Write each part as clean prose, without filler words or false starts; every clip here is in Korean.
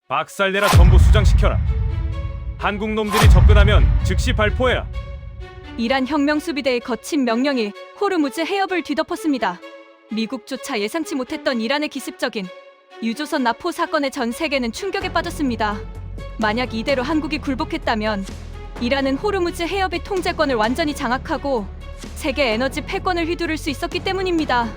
박살내라. 전부 수장시켜라. 한국 놈들이 접근하면 즉시 발포해라. 이란 혁명수비대의 거친 명령이 호르무즈 해협을 뒤덮었습니다. 미국조차 예상치 못했던 이란의 기습적인 유조선 납포 사건에 전 세계는 충격에 빠졌습니다. 만약 이대로 한국이 굴복했다면 이란은 호르무즈 해협의 통제권을 완전히 장악하고 세계 에너지 패권을 휘두를 수 있었기 때문입니다.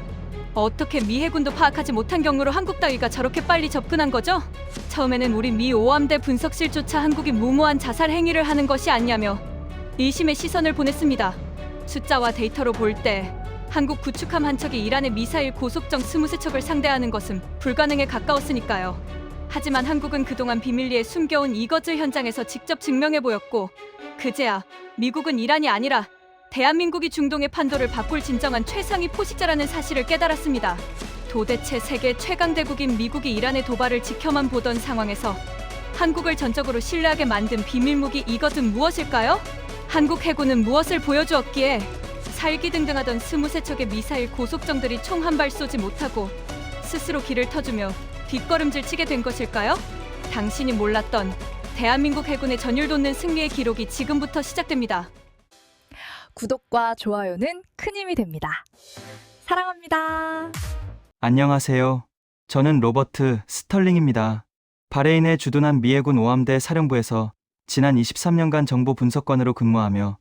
어떻게 미 해군도 파악하지 못한 경로로 한국 따위가 저렇게 빨리 접근한 거죠? 처음에는 우리 미 오함대 분석실조차 한국이 무모한 자살 행위를 하는 것이 아니냐며 의심의 시선을 보냈습니다. 숫자와 데이터로 볼 때 한국 구축함 한 척이 이란의 미사일 고속정 23척을 상대하는 것은 불가능에 가까웠으니까요. 하지만 한국은 그동안 비밀리에 숨겨온 이거즈 현장에서 직접 증명해 보였고, 그제야 미국은 이란이 아니라 대한민국이 중동의 판도를 바꿀 진정한 최상위 포식자라는 사실을 깨달았습니다. 도대체 세계 최강대국인 미국이 이란의 도발을 지켜만 보던 상황에서 한국을 전적으로 신뢰하게 만든 비밀무기 이것은 무엇일까요? 한국 해군은 무엇을 보여주었기에 살기등등하던 23척의 미사일 고속정들이 총 한 발 쏘지 못하고 스스로 길을 터주며 뒷걸음질 치게 된 것일까요? 당신이 몰랐던 대한민국 해군의 전율 돋는 승리의 기록이 지금부터 시작됩니다. 구독과 좋아요는 큰 힘이 됩니다. 사랑합니다. 안녕하세요. 저는 로버트 스털링입니다. 바레인의 주둔한 미 해군 오함대 사령부에서 지난 23년간 정보 분석관으로 근무하며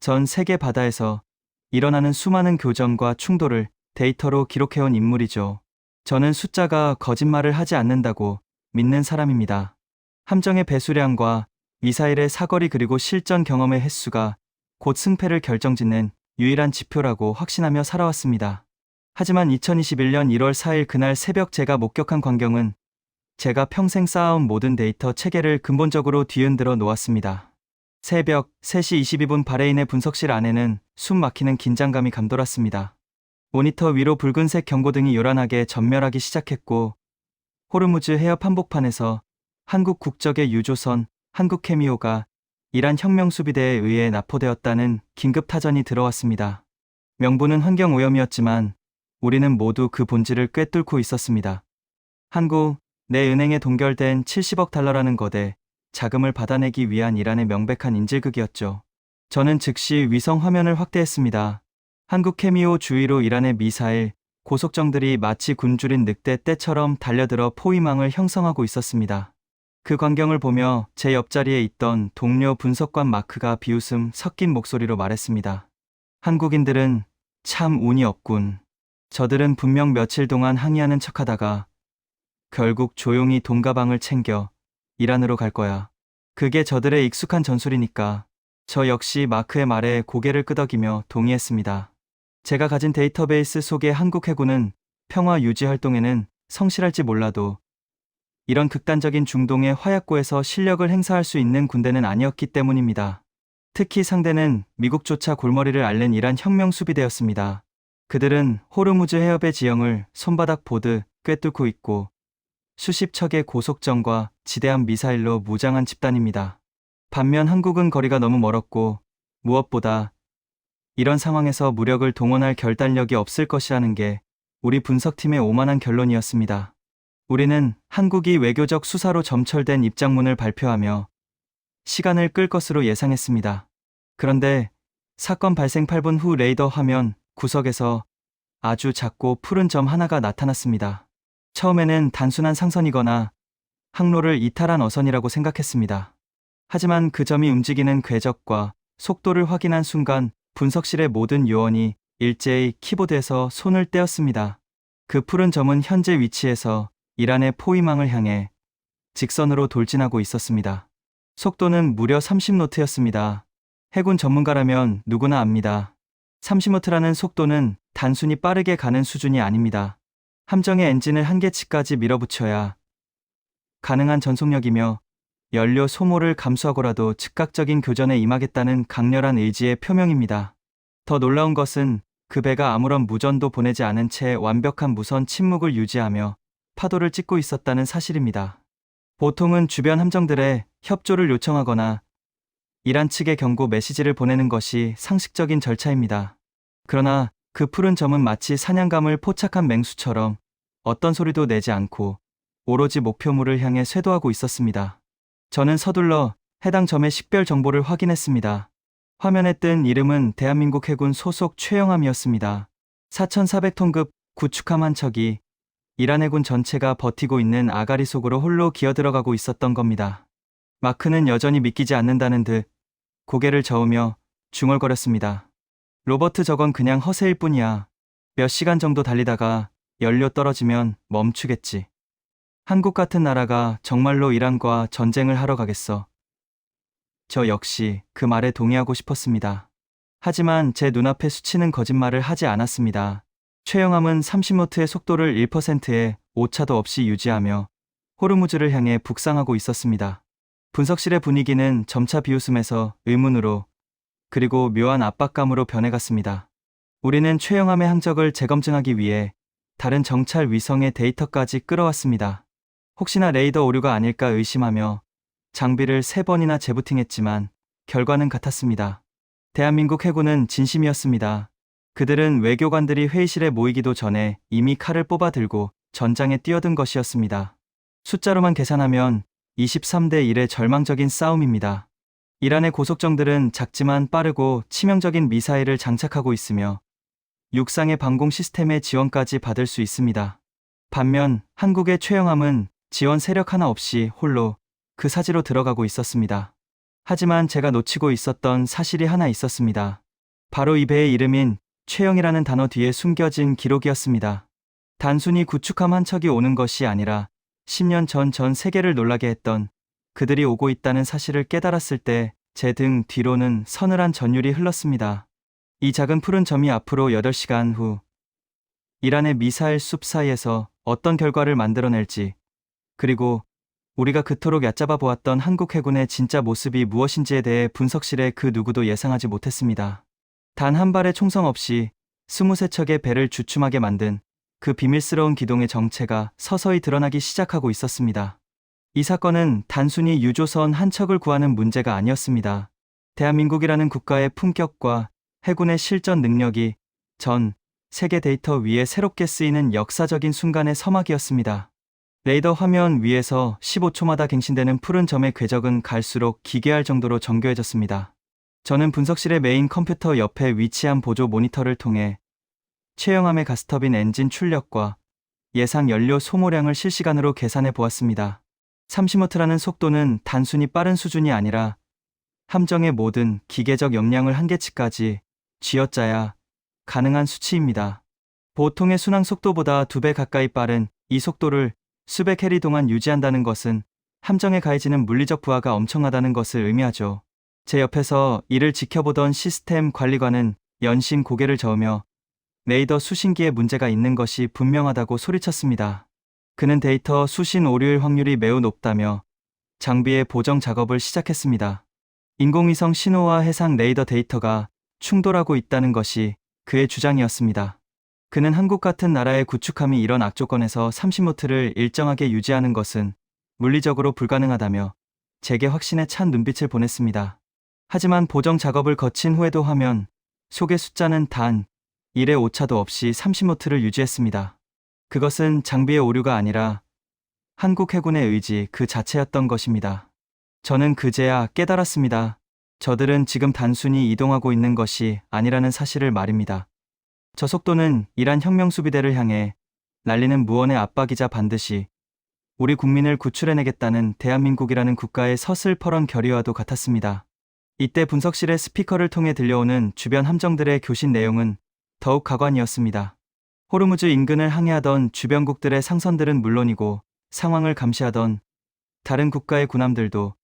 전 세계 바다에서 일어나는 수많은 교전과 충돌을 데이터로 기록해온 인물이죠. 저는 숫자가 거짓말을 하지 않는다고 믿는 사람입니다. 함정의 배수량과 미사일의 사거리 그리고 실전 경험의 횟수가 곧 승패를 결정짓는 유일한 지표라고 확신하며 살아왔습니다. 하지만 2021년 1월 4일 그날 새벽 제가 목격한 광경은 제가 평생 쌓아온 모든 데이터 체계를 근본적으로 뒤흔들어 놓았습니다. 새벽 3시 22분 바레인의 분석실 안에는 숨 막히는 긴장감이 감돌았습니다. 모니터 위로 붉은색 경고등이 요란하게 전멸하기 시작했고, 호르무즈 해협 한복판에서 한국 국적의 유조선 한국해미호가 이란 혁명수비대에 의해 납포되었다는 긴급타전이 들어왔습니다. 명분은 환경오염이었지만 우리는 모두 그 본질을 꿰뚫고 있었습니다. 한국, 내 은행에 동결된 70억 달러라는 거대 자금을 받아내기 위한 이란의 명백한 인질극이었죠. 저는 즉시 위성 화면을 확대했습니다. 한국 해미호 주위로 이란의 미사일, 고속정들이 마치 굶주린 늑대 떼처럼 달려들어 포위망을 형성하고 있었습니다. 그 광경을 보며 제 옆자리에 있던 동료 분석관 마크가 비웃음 섞인 목소리로 말했습니다. 한국인들은 참 운이 없군. 저들은 분명 며칠 동안 항의하는 척하다가 결국 조용히 돈가방을 챙겨 이란으로 갈 거야. 그게 저들의 익숙한 전술이니까. 저 역시 마크의 말에 고개를 끄덕이며 동의했습니다. 제가 가진 데이터베이스 속의 한국 해군은 평화 유지 활동에는 성실할지 몰라도 이런 극단적인 중동의 화약고에서 실력을 행사할 수 있는 군대는 아니었기 때문입니다. 특히 상대는 미국조차 골머리를 앓는 이란 혁명수비대였습니다. 그들은 호르무즈 해협의 지형을 손바닥 보듯 꿰뚫고 있고 수십 척의 고속정과 지대한 미사일로 무장한 집단입니다. 반면 한국은 거리가 너무 멀었고 무엇보다 이런 상황에서 무력을 동원할 결단력이 없을 것이라는 게 우리 분석팀의 오만한 결론이었습니다. 우리는 한국이 외교적 수사로 점철된 입장문을 발표하며 시간을 끌 것으로 예상했습니다. 그런데 사건 발생 8분 후 레이더 화면 구석에서 아주 작고 푸른 점 하나가 나타났습니다. 처음에는 단순한 상선이거나 항로를 이탈한 어선이라고 생각했습니다. 하지만 그 점이 움직이는 궤적과 속도를 확인한 순간 분석실의 모든 요원이 일제히 키보드에서 손을 떼었습니다. 그 푸른 점은 현재 위치에서 이란의 포위망을 향해 직선으로 돌진하고 있었습니다. 속도는 무려 30노트였습니다. 해군 전문가라면 누구나 압니다. 30노트라는 속도는 단순히 빠르게 가는 수준이 아닙니다. 함정의 엔진을 한계치까지 밀어붙여야 가능한 전속력이며 연료 소모를 감수하고라도 즉각적인 교전에 임하겠다는 강렬한 의지의 표명입니다. 더 놀라운 것은 그 배가 아무런 무전도 보내지 않은 채 완벽한 무선 침묵을 유지하며 파도를 찍고 있었다는 사실입니다. 보통은 주변 함정들의 협조를 요청하거나 이란 측에 경고 메시지를 보내는 것이 상식적인 절차입니다. 그러나 그 푸른 점은 마치 사냥감을 포착한 맹수처럼 어떤 소리도 내지 않고 오로지 목표물을 향해 쇄도하고 있었습니다. 저는 서둘러 해당 점의 식별 정보를 확인했습니다. 화면에 뜬 이름은 대한민국 해군 소속 최영함이었습니다. 4,400톤급 구축함 한 척이 이란 해군 전체가 버티고 있는 아가리 속으로 홀로 기어들어가고 있었던 겁니다. 마크는 여전히 믿기지 않는다는 듯 고개를 저으며 중얼거렸습니다. 로버트, 저건 그냥 허세일 뿐이야. 몇 시간 정도 달리다가 연료 떨어지면 멈추겠지. 한국 같은 나라가 정말로 이란과 전쟁을 하러 가겠어. 저 역시 그 말에 동의하고 싶었습니다. 하지만 제 눈앞에 수치는 거짓말을 하지 않았습니다. 최영함은 30노트의 속도를 1%의 오차도 없이 유지하며 호르무즈를 향해 북상하고 있었습니다. 분석실의 분위기는 점차 비웃음에서 의문으로 그리고 묘한 압박감으로 변해갔습니다. 우리는 최영함의 항적을 재검증하기 위해 다른 정찰 위성의 데이터까지 끌어왔습니다. 혹시나 레이더 오류가 아닐까 의심하며 장비를 3번이나 재부팅했지만 결과는 같았습니다. 대한민국 해군은 진심이었습니다. 그들은 외교관들이 회의실에 모이기도 전에 이미 칼을 뽑아 들고 전장에 뛰어든 것이었습니다. 숫자로만 계산하면 23대 1의 절망적인 싸움입니다. 이란의 고속정들은 작지만 빠르고 치명적인 미사일을 장착하고 있으며 육상의 방공 시스템의 지원까지 받을 수 있습니다. 반면 한국의 최영함은 지원 세력 하나 없이 홀로 그 사지로 들어가고 있었습니다. 하지만 제가 놓치고 있었던 사실이 하나 있었습니다. 바로 이 배의 이름인 최영이라는 단어 뒤에 숨겨진 기록이었습니다. 단순히 구축함 한 척이 오는 것이 아니라 10년 전 세계를 놀라게 했던 그들이 오고 있다는 사실을 깨달았을 때 제 등 뒤로는 서늘한 전율이 흘렀습니다. 이 작은 푸른 점이 앞으로 8시간 후 이란의 미사일 숲 사이에서 어떤 결과를 만들어낼지, 그리고 우리가 그토록 얕잡아 보았던 한국 해군의 진짜 모습이 무엇인지에 대해 분석실의 그 누구도 예상하지 못했습니다. 단 한 발의 총성 없이 23척의 배를 주춤하게 만든 그 비밀스러운 기동의 정체가 서서히 드러나기 시작하고 있었습니다. 이 사건은 단순히 유조선 한 척을 구하는 문제가 아니었습니다. 대한민국이라는 국가의 품격과 해군의 실전 능력이 전 세계 데이터 위에 새롭게 쓰이는 역사적인 순간의 서막이었습니다. 레이더 화면 위에서 15초마다 갱신되는 푸른 점의 궤적은 갈수록 기괴할 정도로 정교해졌습니다. 저는 분석실의 메인 컴퓨터 옆에 위치한 보조 모니터를 통해 최영함의 가스터빈 엔진 출력과 예상 연료 소모량을 실시간으로 계산해 보았습니다. 30노트라는 속도는 단순히 빠른 수준이 아니라 함정의 모든 기계적 역량을 한계치까지 쥐어짜야 가능한 수치입니다. 보통의 순항 속도보다 2배 가까이 빠른 이 속도를 수백 해리 동안 유지한다는 것은 함정에 가해지는 물리적 부하가 엄청나다는 것을 의미하죠. 제 옆에서 이를 지켜보던 시스템 관리관은 연신 고개를 저으며 레이더 수신기에 문제가 있는 것이 분명하다고 소리쳤습니다. 그는 데이터 수신 오류일 확률이 매우 높다며 장비의 보정 작업을 시작했습니다. 인공위성 신호와 해상 레이더 데이터가 충돌하고 있다는 것이 그의 주장이었습니다. 그는 한국 같은 나라의 구축함이 이런 악조건에서 30노트를 일정하게 유지하는 것은 물리적으로 불가능하다며 제게 확신에 찬 눈빛을 보냈습니다. 하지만 보정 작업을 거친 후에도 화면 속의 숫자는 단 1의 오차도 없이 30노트를 유지했습니다. 그것은 장비의 오류가 아니라 한국 해군의 의지 그 자체였던 것입니다. 저는 그제야 깨달았습니다. 저들은 지금 단순히 이동하고 있는 것이 아니라는 사실을 말입니다. 저 속도는 이란 혁명수비대를 향해 날리는 무언의 압박이자 반드시 우리 국민을 구출해내겠다는 대한민국이라는 국가의 서슬퍼런 결의와도 같았습니다. 이때 분석실의 스피커를 통해 들려오는 주변 함정들의 교신 내용은 더욱 가관이었습니다. 호르무즈 인근을 항해하던 주변국들의 상선들은 물론이고 상황을 감시하던 다른 국가의 군함들도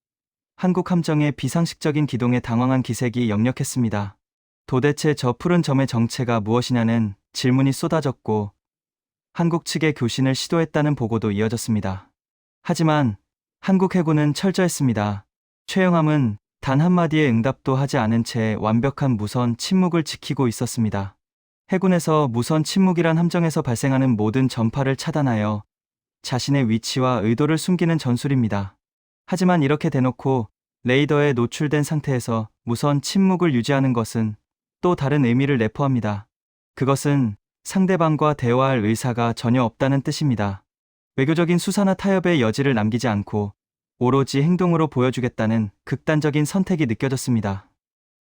한국 함정의 비상식적인 기동에 당황한 기색이 역력했습니다. 도대체 저 푸른 점의 정체가 무엇이냐는 질문이 쏟아졌고 한국 측의 교신을 시도했다는 보고도 이어졌습니다. 하지만 한국 해군은 철저했습니다. 최영함은 단 한마디의 응답도 하지 않은 채 완벽한 무선 침묵을 지키고 있었습니다. 해군에서 무선 침묵이란 함정에서 발생하는 모든 전파를 차단하여 자신의 위치와 의도를 숨기는 전술입니다. 하지만 이렇게 대놓고 레이더에 노출된 상태에서 무선 침묵을 유지하는 것은 또 다른 의미를 내포합니다. 그것은 상대방과 대화할 의사가 전혀 없다는 뜻입니다. 외교적인 수사나 타협의 여지를 남기지 않고 오로지 행동으로 보여주겠다는 극단적인 선택이 느껴졌습니다.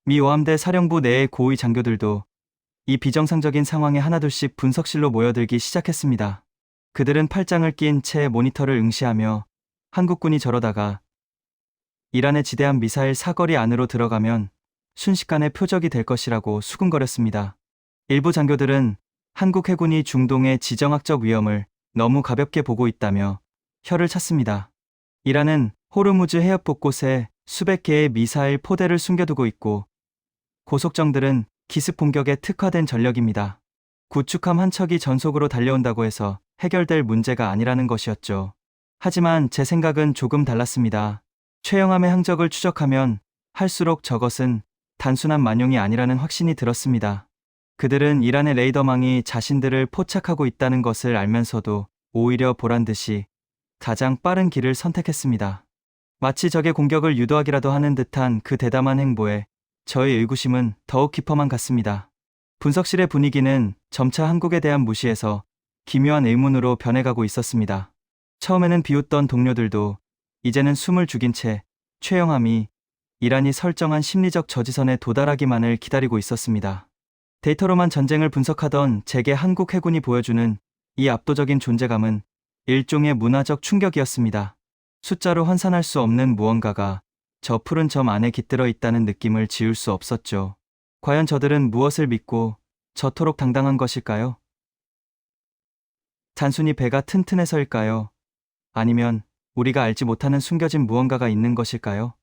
미 오함대 사령부 내의 고위 장교들도 이 비정상적인 상황에 하나둘씩 분석실로 모여들기 시작했습니다. 그들은 팔짱을 낀 채 모니터를 응시하며 한국군이 저러다가 이란의 지대한 미사일 사거리 안으로 들어가면 순식간에 표적이 될 것이라고 수군거렸습니다. 일부 장교들은 한국 해군이 중동의 지정학적 위험을 너무 가볍게 보고 있다며 혀를 찼습니다. 이란은 호르무즈 해협 곳곳에 수백 개의 미사일 포대를 숨겨두고 있고 고속정들은 기습 공격에 특화된 전력입니다. 구축함 한 척이 전속으로 달려온다고 해서 해결될 문제가 아니라는 것이었죠. 하지만 제 생각은 조금 달랐습니다. 최영함의 항적을 추적하면 할수록 저것은 단순한 만용이 아니라는 확신이 들었습니다. 그들은 이란의 레이더망이 자신들을 포착하고 있다는 것을 알면서도 오히려 보란듯이 가장 빠른 길을 선택했습니다. 마치 적의 공격을 유도하기라도 하는 듯한 그 대담한 행보에 저의 의구심은 더욱 깊어만 갔습니다. 분석실의 분위기는 점차 한국에 대한 무시에서 기묘한 의문으로 변해가고 있었습니다. 처음에는 비웃던 동료들도 이제는 숨을 죽인 채 최영함이 이란이 설정한 심리적 저지선에 도달하기만을 기다리고 있었습니다. 데이터로만 전쟁을 분석하던 제게 한국 해군이 보여주는 이 압도적인 존재감은 일종의 문화적 충격이었습니다. 숫자로 환산할 수 없는 무언가가 저 푸른 점 안에 깃들어 있다는 느낌을 지울 수 없었죠. 과연 저들은 무엇을 믿고 저토록 당당한 것일까요? 단순히 배가 튼튼해서일까요? 아니면 우리가 알지 못하는 숨겨진 무언가가 있는 것일까요?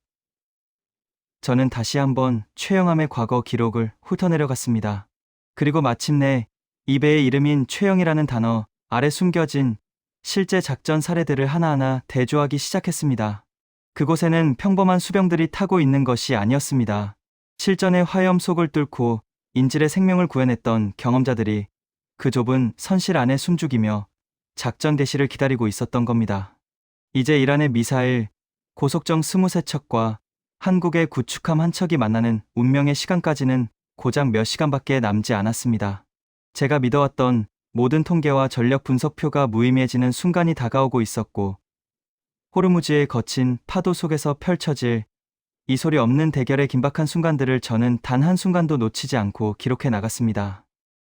저는 다시 한번 최영함의 과거 기록을 훑어내려갔습니다. 그리고 마침내 이 배의 이름인 최영이라는 단어 아래 숨겨진 실제 작전 사례들을 하나하나 대조하기 시작했습니다. 그곳에는 평범한 수병들이 타고 있는 것이 아니었습니다. 실전의 화염 속을 뚫고 인질의 생명을 구해냈던 경험자들이 그 좁은 선실 안에 숨죽이며 작전 개시를 기다리고 있었던 겁니다. 이제 이란의 미사일, 고속정 23척과 한국의 구축함 한 척이 만나는 운명의 시간까지는 고작 몇 시간밖에 남지 않았습니다. 제가 믿어왔던 모든 통계와 전력 분석표가 무의미해지는 순간이 다가오고 있었고 호르무즈의 거친 파도 속에서 펼쳐질 이 소리 없는 대결의 긴박한 순간들을 저는 단 한순간도 놓치지 않고 기록해 나갔습니다.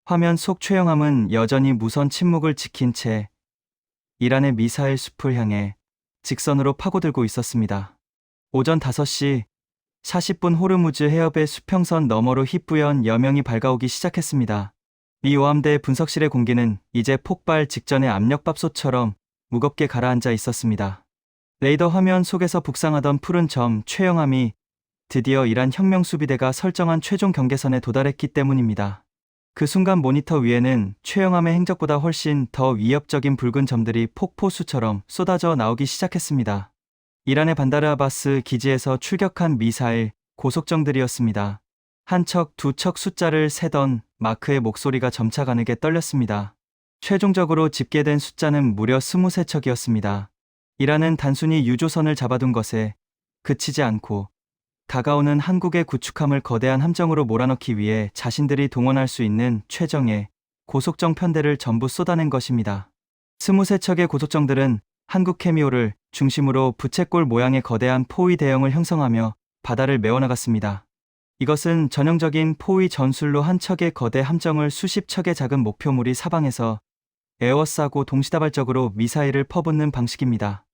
화면 속 최영함은 여전히 무선 침묵을 지킨 채 이란의 미사일 숲을 향해 직선으로 파고들고 있었습니다. 오전 5시 40분 호르무즈 해협의 수평선 너머로 희뿌연 여명이 밝아오기 시작했습니다. 미 오함대 분석실의 공기는 이제 폭발 직전의 압력밥솥처럼 무겁게 가라앉아 있었습니다. 레이더 화면 속에서 북상하던 푸른 점 최영함이 드디어 이란 혁명수비대가 설정한 최종 경계선에 도달했기 때문입니다. 그 순간 모니터 위에는 최영함의 행적보다 훨씬 더 위협적인 붉은 점들이 폭포수처럼 쏟아져 나오기 시작했습니다. 이란의 반다르 아바스 기지에서 출격한 미사일 고속정들이었습니다. 한 척, 두 척 숫자를 세던 마크의 목소리가 점차 가늘게 떨렸습니다. 최종적으로 집계된 숫자는 무려 23척이었습니다. 이란은 단순히 유조선을 잡아둔 것에 그치지 않고 다가오는 한국의 구축함을 거대한 함정으로 몰아넣기 위해 자신들이 동원할 수 있는 최정예 고속정 편대를 전부 쏟아낸 것입니다. 23척의 고속정들은 한국 캐미오를 중심으로 부채꼴 모양의 거대한 포위 대형을 형성하며 바다를 메워나갔습니다. 이것은 전형적인 포위 전술로 한 척의 거대 함정을 수십 척의 작은 목표물이 사방에서 에워싸고 동시다발적으로 미사일을 퍼붓는 방식입니다.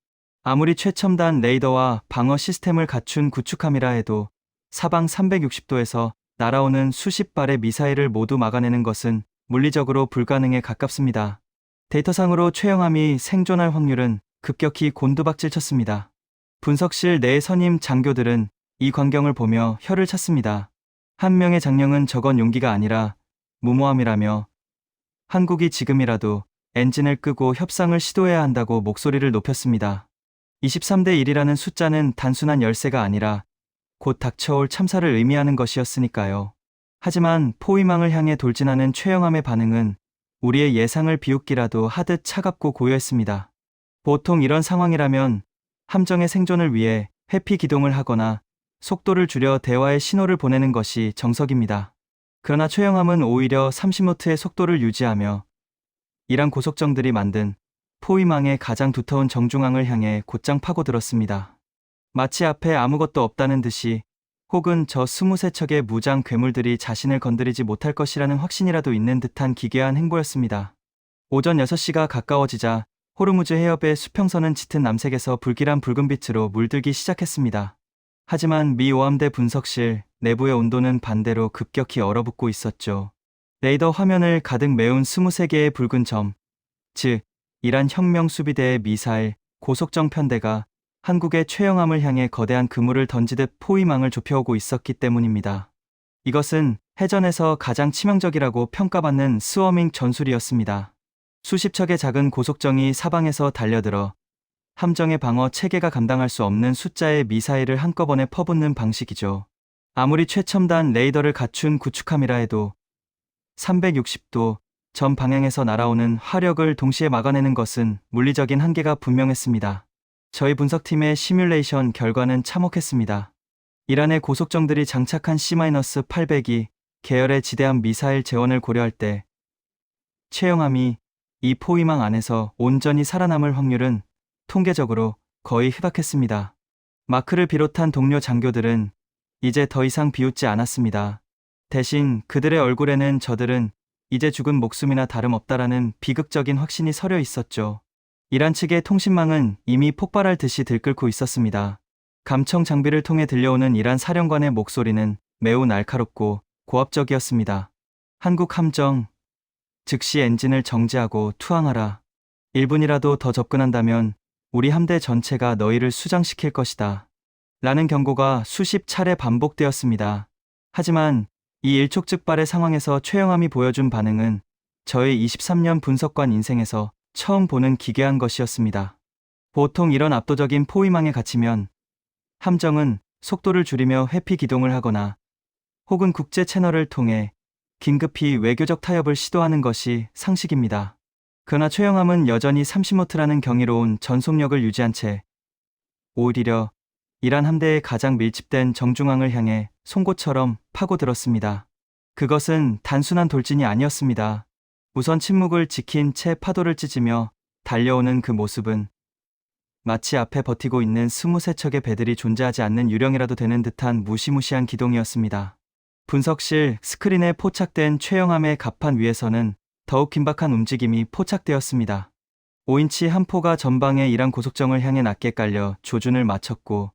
아무리 최첨단 레이더와 방어 시스템을 갖춘 구축함이라 해도 사방 360도에서 날아오는 수십 발의 미사일을 모두 막아내는 것은 물리적으로 불가능에 가깝습니다. 데이터상으로 최영함이 생존할 확률은 급격히 곤두박질 쳤습니다. 분석실 내 선임 장교들은 이 광경을 보며 혀를 찼습니다. 한 명의 장령은 저건 용기가 아니라 무모함이라며 한국이 지금이라도 엔진을 끄고 협상을 시도해야 한다고 목소리를 높였습니다. 23대 1이라는 숫자는 단순한 열세가 아니라 곧 닥쳐올 참사를 의미하는 것이었으니까요. 하지만 포위망을 향해 돌진하는 최영함의 반응은 우리의 예상을 비웃기라도 하듯 차갑고 고요했습니다. 보통 이런 상황이라면 함정의 생존을 위해 회피 기동을 하거나 속도를 줄여 대화의 신호를 보내는 것이 정석입니다. 그러나 최영함은 오히려 30노트의 속도를 유지하며 이란 고속정들이 만든 포위망의 가장 두터운 정중앙을 향해 곧장 파고들었습니다. 마치 앞에 아무것도 없다는 듯이, 혹은 저 23척의 무장 괴물들이 자신을 건드리지 못할 것이라는 확신이라도 있는 듯한 기괴한 행보였습니다. 오전 6시가 가까워지자 호르무즈 해협의 수평선은 짙은 남색에서 불길한 붉은 빛으로 물들기 시작했습니다. 하지만 미 오함대 분석실 내부의 온도는 반대로 급격히 얼어붙고 있었죠. 레이더 화면을 가득 메운 23개의 붉은 점, 즉 이란 혁명수비대의 미사일 고속정 편대가 한국의 최영함을 향해 거대한 그물을 던지듯 포위망을 좁혀오고 있었기 때문입니다. 이것은 해전에서 가장 치명적이라고 평가받는 스워밍 전술이었습니다. 수십 척의 작은 고속정이 사방에서 달려들어 함정의 방어 체계가 감당할 수 없는 숫자의 미사일을 한꺼번에 퍼붓는 방식이죠. 아무리 최첨단 레이더를 갖춘 구축함이라 해도 360도 전 방향에서 날아오는 화력을 동시에 막아내는 것은 물리적인 한계가 분명했습니다. 저희 분석팀의 시뮬레이션 결과는 참혹했습니다. 이란의 고속정들이 장착한 C-802 계열의 지대함 미사일 재원을 고려할 때 최영함이 이 포위망 안에서 온전히 살아남을 확률은 통계적으로 거의 희박했습니다. 마크를 비롯한 동료 장교들은 이제 더 이상 비웃지 않았습니다. 대신 그들의 얼굴에는 저들은 이제 죽은 목숨이나 다름없다라는 비극적인 확신이 서려 있었죠. 이란 측의 통신망은 이미 폭발할 듯이 들끓고 있었습니다. 감청 장비를 통해 들려오는 이란 사령관의 목소리는 매우 날카롭고 고압적이었습니다. 한국 함정, 즉시 엔진을 정지하고 투항하라. 1분이라도 더 접근한다면 우리 함대 전체가 너희를 수장시킬 것이다. 라는 경고가 수십 차례 반복되었습니다. 하지만 이 일촉즉발의 상황에서 최영함이 보여준 반응은 저의 23년 분석관 인생에서 처음 보는 기괴한 것이었습니다. 보통 이런 압도적인 포위망에 갇히면 함정은 속도를 줄이며 회피 기동을 하거나 혹은 국제 채널을 통해 긴급히 외교적 타협을 시도하는 것이 상식입니다. 그러나 최영함은 여전히 30노트라는 경이로운 전속력을 유지한 채 오히려 이란 함대의 가장 밀집된 정중앙을 향해 송곳처럼 파고들었습니다. 그것은 단순한 돌진이 아니었습니다. 우선 침묵을 지킨 채 파도를 찢으며 달려오는 그 모습은 마치 앞에 버티고 있는 23척의 배들이 존재하지 않는 유령이라도 되는 듯한 무시무시한 기동이었습니다. 분석실 스크린에 포착된 최영함의 갑판 위에서는 더욱 긴박한 움직임이 포착되었습니다. 5인치 한 포가 전방의 이란 고속정을 향해 낮게 깔려 조준을 마쳤고,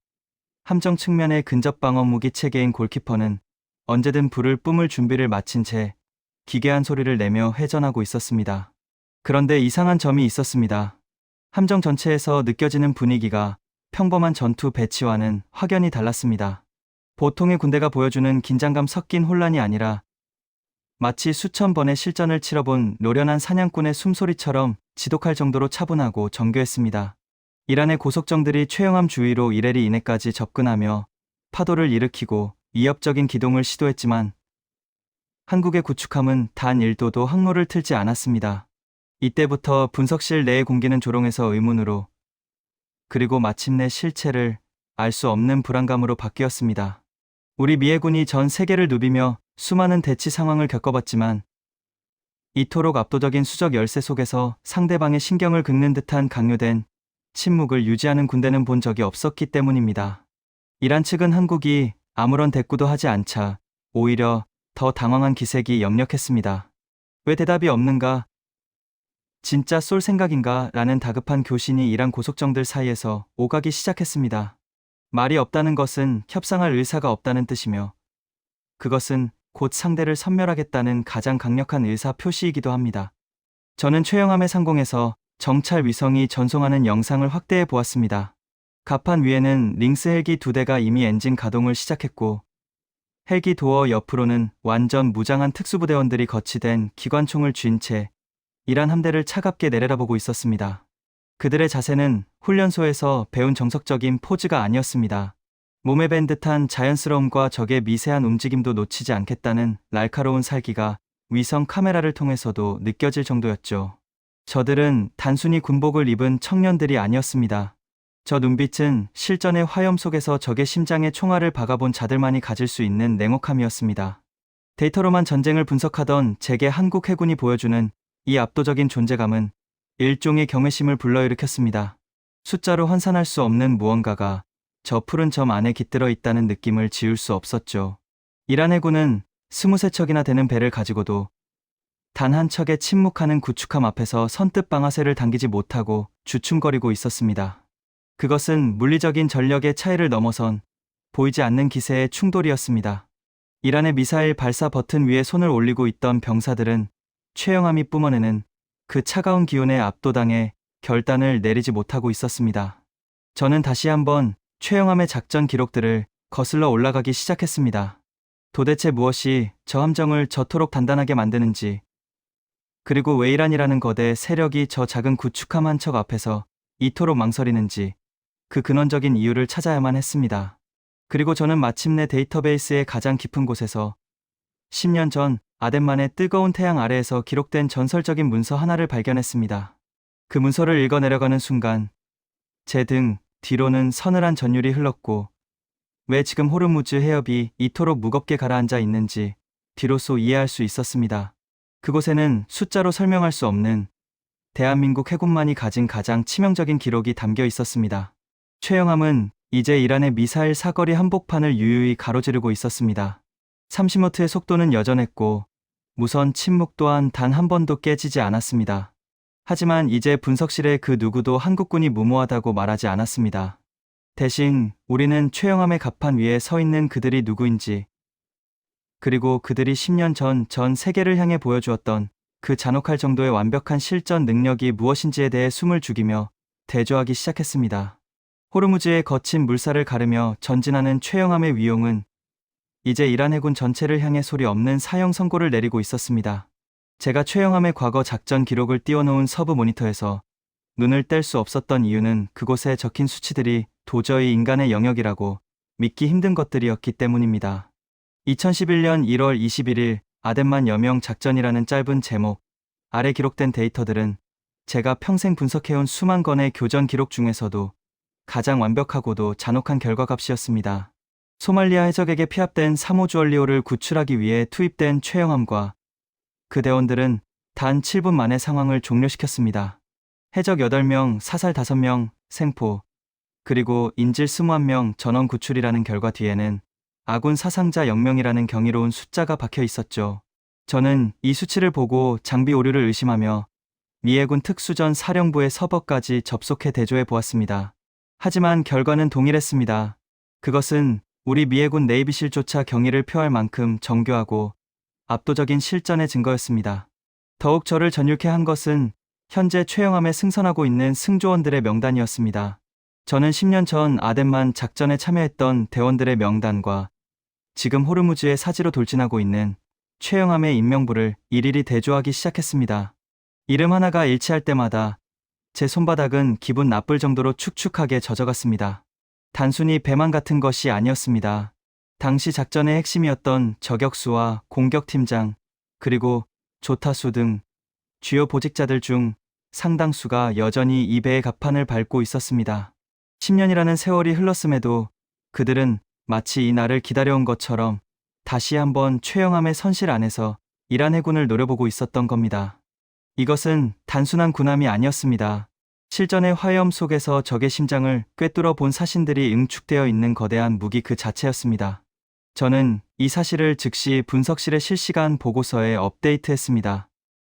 함정 측면의 근접 방어 무기 체계인 골키퍼는 언제든 불을 뿜을 준비를 마친 채 기괴한 소리를 내며 회전하고 있었습니다. 그런데 이상한 점이 있었습니다. 함정 전체에서 느껴지는 분위기가 평범한 전투 배치와는 확연히 달랐습니다. 보통의 군대가 보여주는 긴장감 섞인 혼란이 아니라 마치 수천 번의 실전을 치러본 노련한 사냥꾼의 숨소리처럼 지독할 정도로 차분하고 정교했습니다. 이란의 고속정들이 최영함 주위로 이래리 이내까지 접근하며 파도를 일으키고 위협적인 기동을 시도했지만 한국의 구축함은 단 1도도 항로를 틀지 않았습니다. 이때부터 분석실 내의 공기는 조롱에서 의문으로, 그리고 마침내 실체를 알 수 없는 불안감으로 바뀌었습니다. 우리 미해군이 전 세계를 누비며 수많은 대치 상황을 겪어봤지만 이토록 압도적인 수적 열세 속에서 상대방의 신경을 긁는 듯한 강요된 침묵을 유지하는 군대는 본 적이 없었기 때문입니다. 이란 측은 한국이 아무런 대꾸도 하지 않자 오히려 더 당황한 기색이 역력했습니다. 왜 대답이 없는가? 진짜 쏠 생각인가? 라는 다급한 교신이 이란 고속정들 사이에서 오가기 시작했습니다. 말이 없다는 것은 협상할 의사가 없다는 뜻이며, 그것은 곧 상대를 섬멸하겠다는 가장 강력한 의사 표시이기도 합니다. 저는 최영함의 상공에서 정찰 위성이 전송하는 영상을 확대해 보았습니다. 갑판 위에는 링스 헬기 2대가 이미 엔진 가동을 시작했고, 헬기 도어 옆으로는 완전 무장한 특수부대원들이 거치된 기관총을 쥔 채 이란 함대를 차갑게 내려다보고 있었습니다. 그들의 자세는 훈련소에서 배운 정석적인 포즈가 아니었습니다. 몸에 밴 듯한 자연스러움과 적의 미세한 움직임도 놓치지 않겠다는 날카로운 살기가 위성 카메라를 통해서도 느껴질 정도였죠. 저들은 단순히 군복을 입은 청년들이 아니었습니다. 저 눈빛은 실전의 화염 속에서 적의 심장에 총알을 박아본 자들만이 가질 수 있는 냉혹함이었습니다. 데이터로만 전쟁을 분석하던 제게 한국 해군이 보여주는 이 압도적인 존재감은 일종의 경외심을 불러일으켰습니다. 숫자로 환산할 수 없는 무언가가 저 푸른 점 안에 깃들어 있다는 느낌을 지울 수 없었죠. 이란 해군은 23척이나 되는 배를 가지고도 단 한 척의 침묵하는 구축함 앞에서 선뜻 방아쇠를 당기지 못하고 주춤거리고 있었습니다. 그것은 물리적인 전력의 차이를 넘어선 보이지 않는 기세의 충돌이었습니다. 이란의 미사일 발사 버튼 위에 손을 올리고 있던 병사들은 최영함이 뿜어내는 그 차가운 기운에 압도당해 결단을 내리지 못하고 있었습니다. 저는 다시 한번 최영함의 작전 기록들을 거슬러 올라가기 시작했습니다. 도대체 무엇이 저 함정을 저토록 단단하게 만드는지, 그리고 왜 이란이라는 거대 세력이 저 작은 구축함 한 척 앞에서 이토록 망설이는지 그 근원적인 이유를 찾아야만 했습니다. 그리고 저는 마침내 데이터베이스의 가장 깊은 곳에서 10년 전 아덴만의 뜨거운 태양 아래에서 기록된 전설적인 문서 하나를 발견했습니다. 그 문서를 읽어 내려가는 순간 제 등 뒤로는 서늘한 전율이 흘렀고, 왜 지금 호르무즈 해협이 이토록 무겁게 가라앉아 있는지 비로소 이해할 수 있었습니다. 그곳에는 숫자로 설명할 수 없는 대한민국 해군만이 가진 가장 치명적인 기록이 담겨 있었습니다. 최영함은 이제 이란의 미사일 사거리 한복판을 유유히 가로지르고 있었습니다. 30노트의 속도는 여전했고 무선 침묵 또한 단 한 번도 깨지지 않았습니다. 하지만 이제 분석실에 그 누구도 한국군이 무모하다고 말하지 않았습니다. 대신 우리는 최영함의 갑판 위에 서 있는 그들이 누구인지, 그리고 그들이 10년 전 세계를 향해 보여주었던 그 잔혹할 정도의 완벽한 실전 능력이 무엇인지에 대해 숨을 죽이며 대조하기 시작했습니다. 호르무즈의 거친 물살을 가르며 전진하는 최영함의 위용은 이제 이란 해군 전체를 향해 소리 없는 사형 선고를 내리고 있었습니다. 제가 최영함의 과거 작전 기록을 띄워놓은 서브 모니터에서 눈을 뗄 수 없었던 이유는 그곳에 적힌 수치들이 도저히 인간의 영역이라고 믿기 힘든 것들이었기 때문입니다. 2011년 1월 21일 아덴만 여명 작전이라는 짧은 제목 아래 기록된 데이터들은 제가 평생 분석해온 수만 건의 교전 기록 중에서도 가장 완벽하고도 잔혹한 결과값이었습니다. 소말리아 해적에게 피합된 3호 주얼리호를 구출하기 위해 투입된 최영함과 그 대원들은 단 7분 만에 상황을 종료시켰습니다. 해적 8명, 사살 5명, 생포, 그리고 인질 21명 전원 구출이라는 결과 뒤에는 아군 사상자 0명이라는 경이로운 숫자가 박혀 있었죠. 저는 이 수치를 보고 장비 오류를 의심하며 미 해군 특수전 사령부의 서버까지 접속해 대조해 보았습니다. 하지만 결과는 동일했습니다. 그것은 우리 미 해군 네이비실조차 경의를 표할 만큼 정교하고 압도적인 실전의 증거였습니다. 더욱 저를 전율케 한 것은 현재 최영함에 승선하고 있는 승조원들의 명단이었습니다. 저는 10년 전 아덴만 작전에 참여했던 대원들의 명단과 지금 호르무즈의 사지로 돌진하고 있는 최영함의 인명부를 일일이 대조하기 시작했습니다. 이름 하나가 일치할 때마다 제 손바닥은 기분 나쁠 정도로 축축하게 젖어갔습니다. 단순히 배만 같은 것이 아니었습니다. 당시 작전의 핵심이었던 저격수와 공격팀장, 그리고 조타수 등 주요 보직자들 중 상당수가 여전히 이 배의 갑판을 밟고 있었습니다. 10년이라는 세월이 흘렀음에도 그들은 마치 이 날을 기다려온 것처럼 다시 한번 최영함의 선실 안에서 이란 해군을 노려보고 있었던 겁니다. 이것은 단순한 군함이 아니었습니다. 실전의 화염 속에서 적의 심장을 꿰뚫어 본 사신들이 응축되어 있는 거대한 무기 그 자체였습니다. 저는 이 사실을 즉시 분석실의 실시간 보고서에 업데이트했습니다.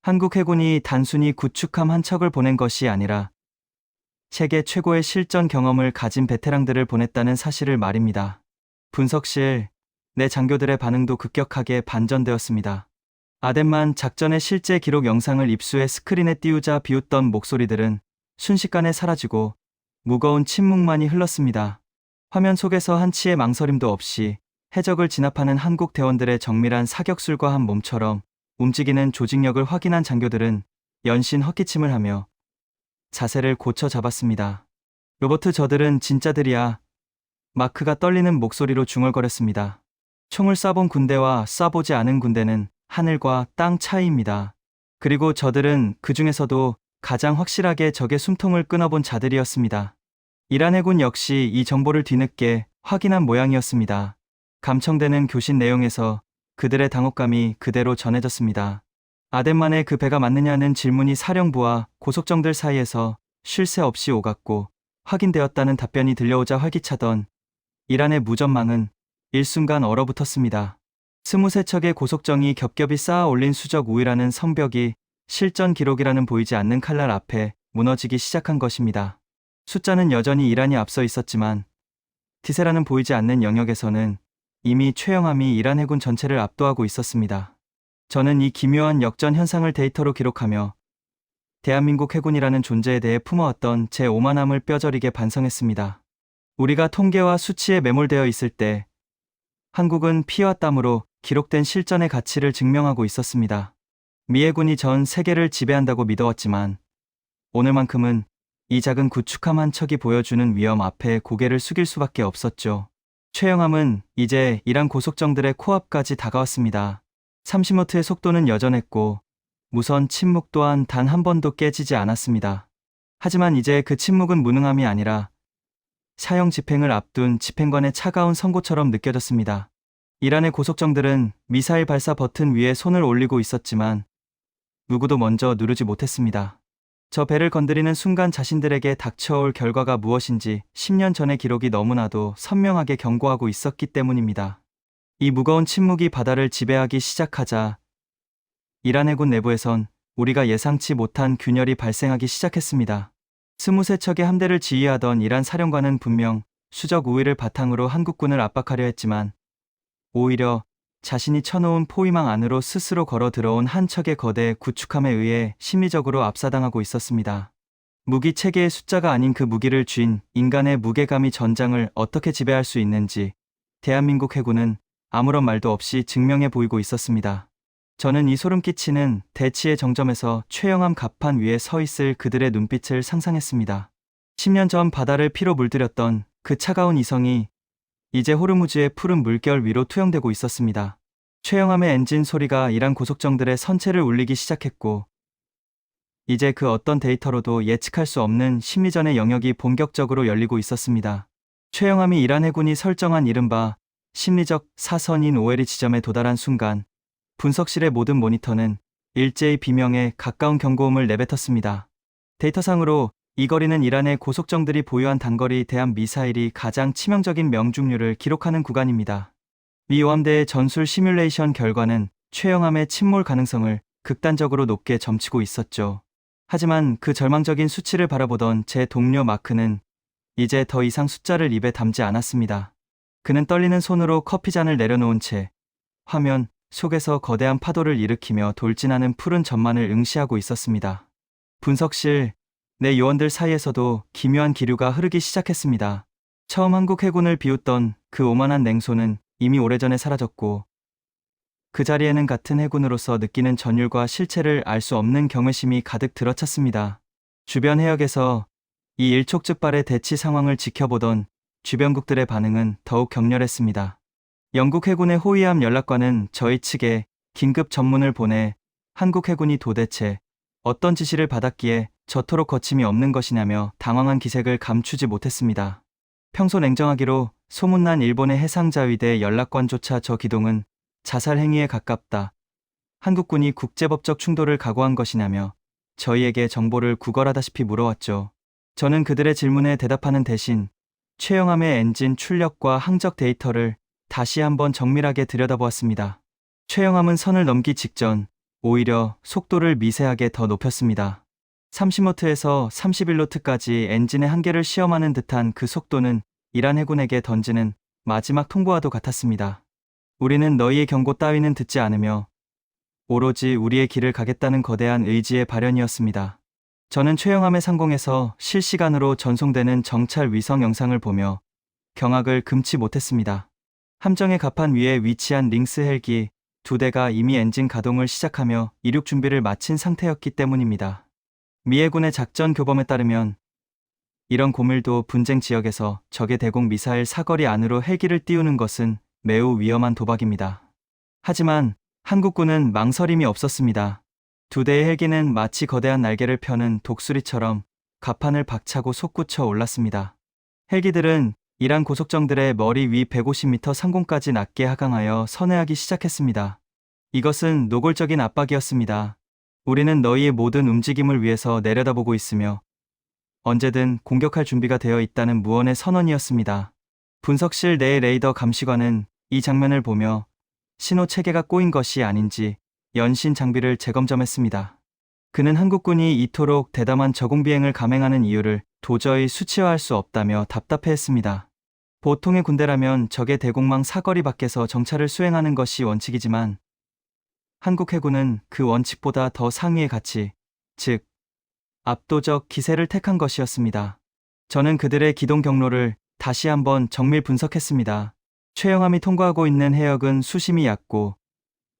한국 해군이 단순히 구축함 한 척을 보낸 것이 아니라 세계 최고의 실전 경험을 가진 베테랑들을 보냈다는 사실을 말입니다. 분석실 내 장교들의 반응도 급격하게 반전되었습니다. 아덴만 작전의 실제 기록 영상을 입수해 스크린에 띄우자 비웃던 목소리들은 순식간에 사라지고 무거운 침묵만이 흘렀습니다. 화면 속에서 한치의 망설임도 없이 해적을 진압하는 한국 대원들의 정밀한 사격술과 한 몸처럼 움직이는 조직력을 확인한 장교들은 연신 헛기침을 하며 자세를 고쳐 잡았습니다. 로버트, 저들은 진짜들이야. 마크가 떨리는 목소리로 중얼거렸습니다. 총을 쏴본 군대와 쏴보지 않은 군대는 하늘과 땅 차이입니다. 그리고 저들은 그 중에서도 가장 확실하게 적의 숨통을 끊어본 자들이었습니다. 이란 해군 역시 이 정보를 뒤늦게 확인한 모양이었습니다. 감청되는 교신 내용에서 그들의 당혹감이 그대로 전해졌습니다. 아덴만의 그 배가 맞느냐는 질문이 사령부와 고속정들 사이에서 쉴 새 없이 오갔고 확인되었다는 답변이 들려오자 활기차던 이란의 무전망은 일순간 얼어붙었습니다. 23척의 고속정이 겹겹이 쌓아 올린 수적 우위라는 성벽이 실전 기록이라는 보이지 않는 칼날 앞에 무너지기 시작한 것입니다. 숫자는 여전히 이란이 앞서 있었지만 티세라는 보이지 않는 영역에서는 이미 최영함이 이란 해군 전체를 압도하고 있었습니다. 저는 이 기묘한 역전 현상을 데이터로 기록하며 대한민국 해군이라는 존재에 대해 품어왔던 제 오만함을 뼈저리게 반성했습니다. 우리가 통계와 수치에 매몰되어 있을 때 한국은 피와 땀으로 기록된 실전의 가치를 증명하고 있었습니다. 미 해군이 전 세계를 지배한다고 믿어왔지만 오늘만큼은 이 작은 구축함 한 척이 보여주는 위험 앞에 고개를 숙일 수밖에 없었죠. 최영함은 이제 이란 고속정들의 코앞까지 다가왔습니다. 30노트의 속도는 여전했고 무선 침묵 또한 단 한 번도 깨지지 않았습니다. 하지만 이제 그 침묵은 무능함이 아니라 사형 집행을 앞둔 집행관의 차가운 선고처럼 느껴졌습니다. 이란의 고속정들은 미사일 발사 버튼 위에 손을 올리고 있었지만 누구도 먼저 누르지 못했습니다. 저 배를 건드리는 순간 자신들에게 닥쳐올 결과가 무엇인지 10년 전의 기록이 너무나도 선명하게 경고하고 있었기 때문입니다. 이 무거운 침묵이 바다를 지배하기 시작하자 이란 해군 내부에선 우리가 예상치 못한 균열이 발생하기 시작했습니다. 23척의 함대를 지휘하던 이란 사령관은 분명 수적 우위를 바탕으로 한국군을 압박하려 했지만 오히려 자신이 쳐놓은 포위망 안으로 스스로 걸어 들어온 한 척의 거대 구축함에 의해 심리적으로 압사당하고 있었습니다. 무기 체계의 숫자가 아닌 그 무기를 쥔 인간의 무게감이 전장을 어떻게 지배할 수 있는지 대한민국 해군은 아무런 말도 없이 증명해 보이고 있었습니다. 저는 이 소름 끼치는 대치의 정점에서 최영함 갑판 위에 서 있을 그들의 눈빛을 상상했습니다. 10년 전 바다를 피로 물들였던 그 차가운 이성이 이제 호르무즈의 푸른 물결 위로 투영되고 있었습니다. 최영함의 엔진 소리가 이란 고속정들의 선체를 울리기 시작했고 이제 그 어떤 데이터로도 예측할 수 없는 심리전의 영역이 본격적으로 열리고 있었습니다. 최영함이 이란 해군이 설정한 이른바 심리적 사선인 오해리 지점에 도달한 순간 분석실의 모든 모니터는 일제히 비명에 가까운 경고음을 내뱉었습니다. 데이터상으로 이 거리는 이란의 고속정들이 보유한 단거리 대함 미사일이 가장 치명적인 명중률을 기록하는 구간입니다. 미 오함대의 전술 시뮬레이션 결과는 최영함의 침몰 가능성을 극단적으로 높게 점치고 있었죠. 하지만 그 절망적인 수치를 바라보던 제 동료 마크는 이제 더 이상 숫자를 입에 담지 않았습니다. 그는 떨리는 손으로 커피잔을 내려놓은 채 화면 속에서 거대한 파도를 일으키며 돌진하는 푸른 전만을 응시하고 있었습니다. 분석실 내 요원들 사이에서도 기묘한 기류가 흐르기 시작했습니다. 처음 한국 해군을 비웃던 그 오만한 냉소는 이미 오래전에 사라졌고 그 자리에는 같은 해군으로서 느끼는 전율과 실체를 알 수 없는 경외심이 가득 들어찼습니다. 주변 해역에서 이 일촉즉발의 대치 상황을 지켜보던 주변국들의 반응은 더욱 격렬했습니다. 영국 해군의 호위함 연락관은 저희 측에 긴급 전문을 보내 한국 해군이 도대체 어떤 지시를 받았기에 저토록 거침이 없는 것이냐며 당황한 기색을 감추지 못했습니다. 평소 냉정하기로 소문난 일본의 해상자위대 연락관조차 저 기동은 자살 행위에 가깝다. 한국군이 국제법적 충돌을 각오한 것이냐며 저희에게 정보를 구걸하다시피 물어왔죠. 저는 그들의 질문에 대답하는 대신 최영함의 엔진 출력과 항적 데이터를 다시 한번 정밀하게 들여다보았습니다. 최영함은 선을 넘기 직전 오히려 속도를 미세하게 더 높였습니다. 30노트에서 31노트까지 엔진의 한계를 시험하는 듯한 그 속도는 이란 해군에게 던지는 마지막 통보와도 같았습니다. 우리는 너희의 경고 따위는 듣지 않으며 오로지 우리의 길을 가겠다는 거대한 의지의 발현이었습니다. 저는 최영함의 상공에서 실시간으로 전송되는 정찰 위성 영상을 보며 경악을 금치 못했습니다. 함정의 갑판 위에 위치한 링스 헬기 2대가 이미 엔진 가동을 시작하며 이륙 준비를 마친 상태였기 때문입니다. 미 해군의 작전 교범에 따르면 이런 고밀도 분쟁 지역에서 적의 대공 미사일 사거리 안으로 헬기를 띄우는 것은 매우 위험한 도박입니다. 하지만 한국군은 망설임이 없었습니다. 2대의 헬기는 마치 거대한 날개를 펴는 독수리처럼 갑판을 박차고 솟구쳐 올랐습니다. 헬기들은 이란 고속정들의 머리 위 150m 상공까지 낮게 하강하여 선회하기 시작했습니다. 이것은 노골적인 압박이었습니다. 우리는 너희의 모든 움직임을 위해서 내려다보고 있으며 언제든 공격할 준비가 되어 있다는 무언의 선언이었습니다. 분석실 내의 레이더 감시관은 이 장면을 보며 신호 체계가 꼬인 것이 아닌지 연신 장비를 재검점했습니다. 그는 한국군이 이토록 대담한 저공 비행을 감행하는 이유를 도저히 수치화할 수 없다며 답답해했습니다. 보통의 군대라면 적의 대공망 사거리 밖에서 정찰을 수행하는 것이 원칙이지만 한국 해군은 그 원칙보다 더 상위의 가치, 즉 압도적 기세를 택한 것이었습니다. 저는 그들의 기동 경로를 다시 한번 정밀 분석했습니다. 최영함이 통과하고 있는 해역은 수심이 얕고